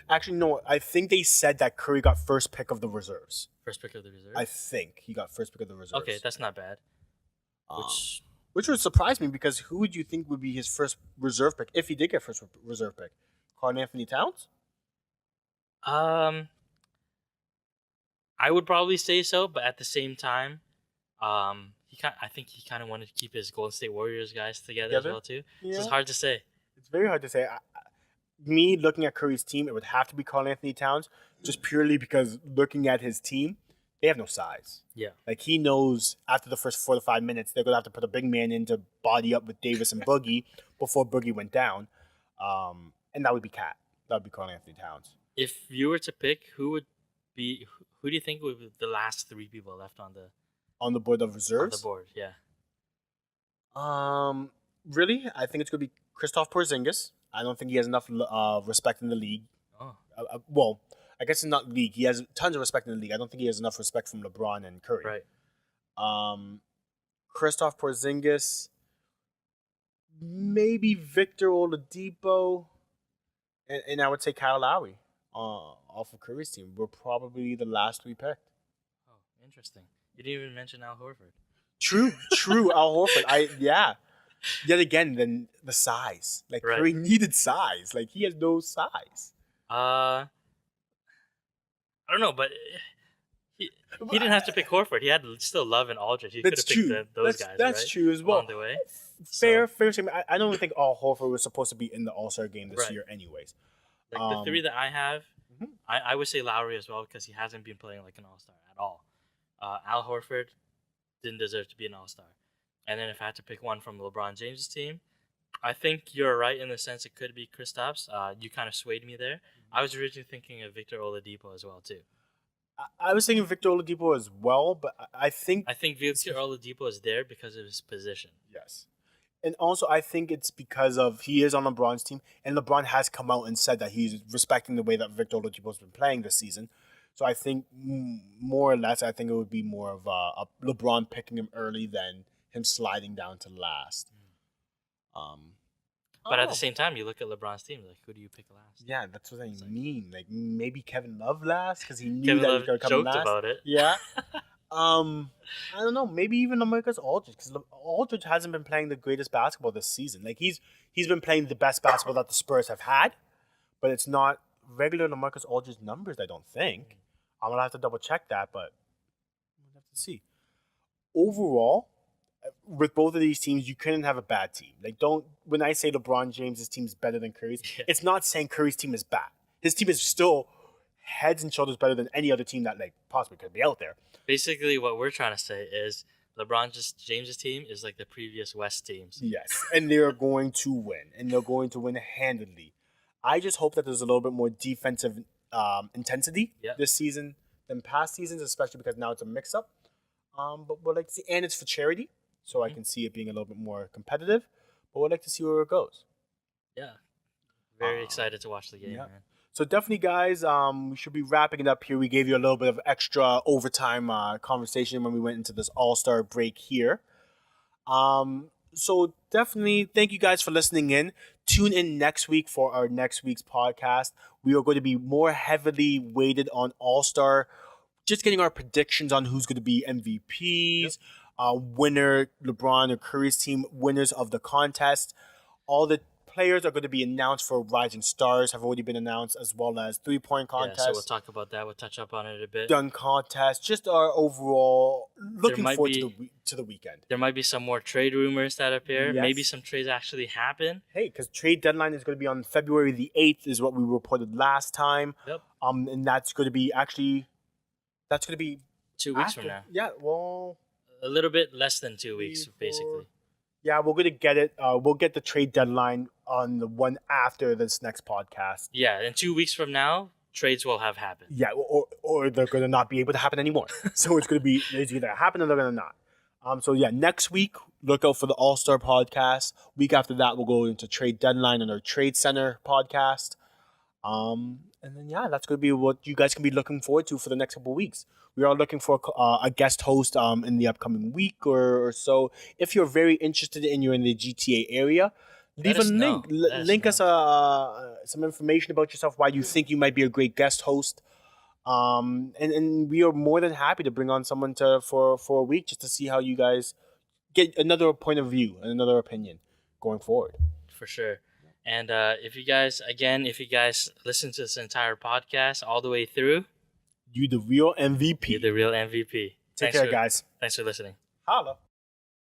Actually, no. I think they said that Curry got first pick of the reserves. First pick of the reserves? I think he got first pick of the reserves. Okay, that's not bad. Which would surprise me because who would you think would be his first reserve pick if he did get first reserve pick? Karl-Anthony Towns? I would probably say so, but at the same time, I think he kind of wanted to keep his Golden State Warriors guys together as well too. Yeah. So it's hard to say. It's very hard to say. Me looking at Curry's team, it would have to be Karl-Anthony Towns, just purely because looking at his team, they have no size. Yeah. Like he knows after the first 4 to 5 minutes, they're gonna have to put a big man in to body up with Davis and Boogie before Boogie went down. And that would be Cat. That would be Karl-Anthony Towns. If you were to pick, who do you think would be the last 3 people left on the board of reserves? On the board, yeah. Really? I think it's gonna be Kristaps Porzingis. I don't think he has enough respect in the league. Oh. Well, I guess it's not league. He has tons of respect in the league. I don't think he has enough respect from LeBron and Curry. Right. Kristaps Porzingis, maybe Victor Oladipo, and I would say Kyle Lowry off of Curry's team. We're probably the last 3 picked. Oh, interesting. You didn't even mention Al Horford. True. Al Horford. Yet again, then the size. Like Curry needed size. Like he has no size. I don't know, but he didn't have to pick Horford. He had still Love and Aldridge. He could have picked those guys. That's true as well. Along the way. Fair, So, fair statement. I don't think Al Horford was supposed to be in the All-Star game this right. year, anyways. Like the three that I have, Mhm. I would say Lowry as well because he hasn't been playing like an All Star at all. Al Horford didn't deserve to be an All Star. And then if I had to pick one from LeBron James' team, I think you're right in the sense it could be Kristaps. You kind of swayed me there. I was originally thinking of Victor Oladipo as well too. I was thinking Victor Oladipo as well, but I think I think Victor Oladipo is there because of his position. yes. And also, I think it's because of he is on LeBron's team, and LeBron has come out and said that he's respecting the way that Victor Oladipo's been playing this season. So I think more or less, I think it would be more of a LeBron picking him early than him sliding down to last. I But don't at the know. same time, you look at LeBron's team, like who do you pick last? Yeah, that's what I It's like- mean. Like maybe Kevin Love last because he knew Kevin that he Love was going to come joked last. about it. Yeah. I don't know. Maybe even Lamarcus Aldridge because Aldridge hasn't been playing the greatest basketball this season. Like he's been playing the best basketball that the Spurs have had, but it's not regular Lamarcus Aldridge numbers. I don't think. I'm gonna have to double check that, but we'll have to see. Overall, with both of these teams, you couldn't have a bad team. Like don't when I say LeBron James' team is better than Curry's, Yeah. it's not saying Curry's team is bad. His team is still heads and shoulders better than any other team that like possibly could be out there. Basically, what we're trying to say is James's team is like the previous West teams. Yes, and they're going to win, and they're going to win handedly. I just hope that there's a little bit more defensive intensity Yep. this season than past seasons, especially because now it's a mix-up. But we'd like to see, and it's for charity, so I can see it being a little bit more competitive. But we'd like to see where it goes. Yeah. Very excited to watch the game, yeah. man. So definitely, guys, we should be wrapping it up here. We gave you a little bit of extra overtime conversation when we went into this All-Star break here. So definitely, thank you guys for listening in. Tune in next week for our next week's podcast. We are going to be more heavily weighted on All-Star, just getting our predictions on who's going to be MVPs, winner, LeBron or Curry's team, winners of the contest. All the players are going to be announced for Rising Stars, have already been announced, as well as three-point contest, Yeah, so we'll talk about that. We'll touch up on it a bit. dunk contest, just our overall looking might forward be- to the weekend. There might be some more trade rumors that appear. Yes. Maybe some trades actually happen. Hey, because trade deadline is going to be on February the 8th, is what we reported last time. Yep. And that's going to be 2 weeks after- from now. Yeah, well, A little bit less than 2 weeks, 3, 4. basically. Yeah, we're gonna get it. We'll get the trade deadline on the one after this next podcast. Yeah, and 2 weeks from now, trades will have happened. Yeah, or they're gonna not be able to happen anymore. So it's either happen or they're gonna not. So yeah, next week look out for the All-Star podcast. Week after that, we'll go into trade deadline and our Trade Center podcast. And then yeah, that's gonna be what you guys can be looking forward to for the next couple of weeks. We are looking for a guest host in the upcoming week or so. If you're very interested and you're in the GTA area, leave a us know. link. Let us Link know. us some information about yourself, why you think you might be a great guest host. And we are more than happy to bring on someone for a week just to see how you guys get another point of view and another opinion going forward. For sure. And if you guys listen to this entire podcast all the way through, You the real MVP. you're the real MVP. Take care, guys. Thanks for listening. Holla.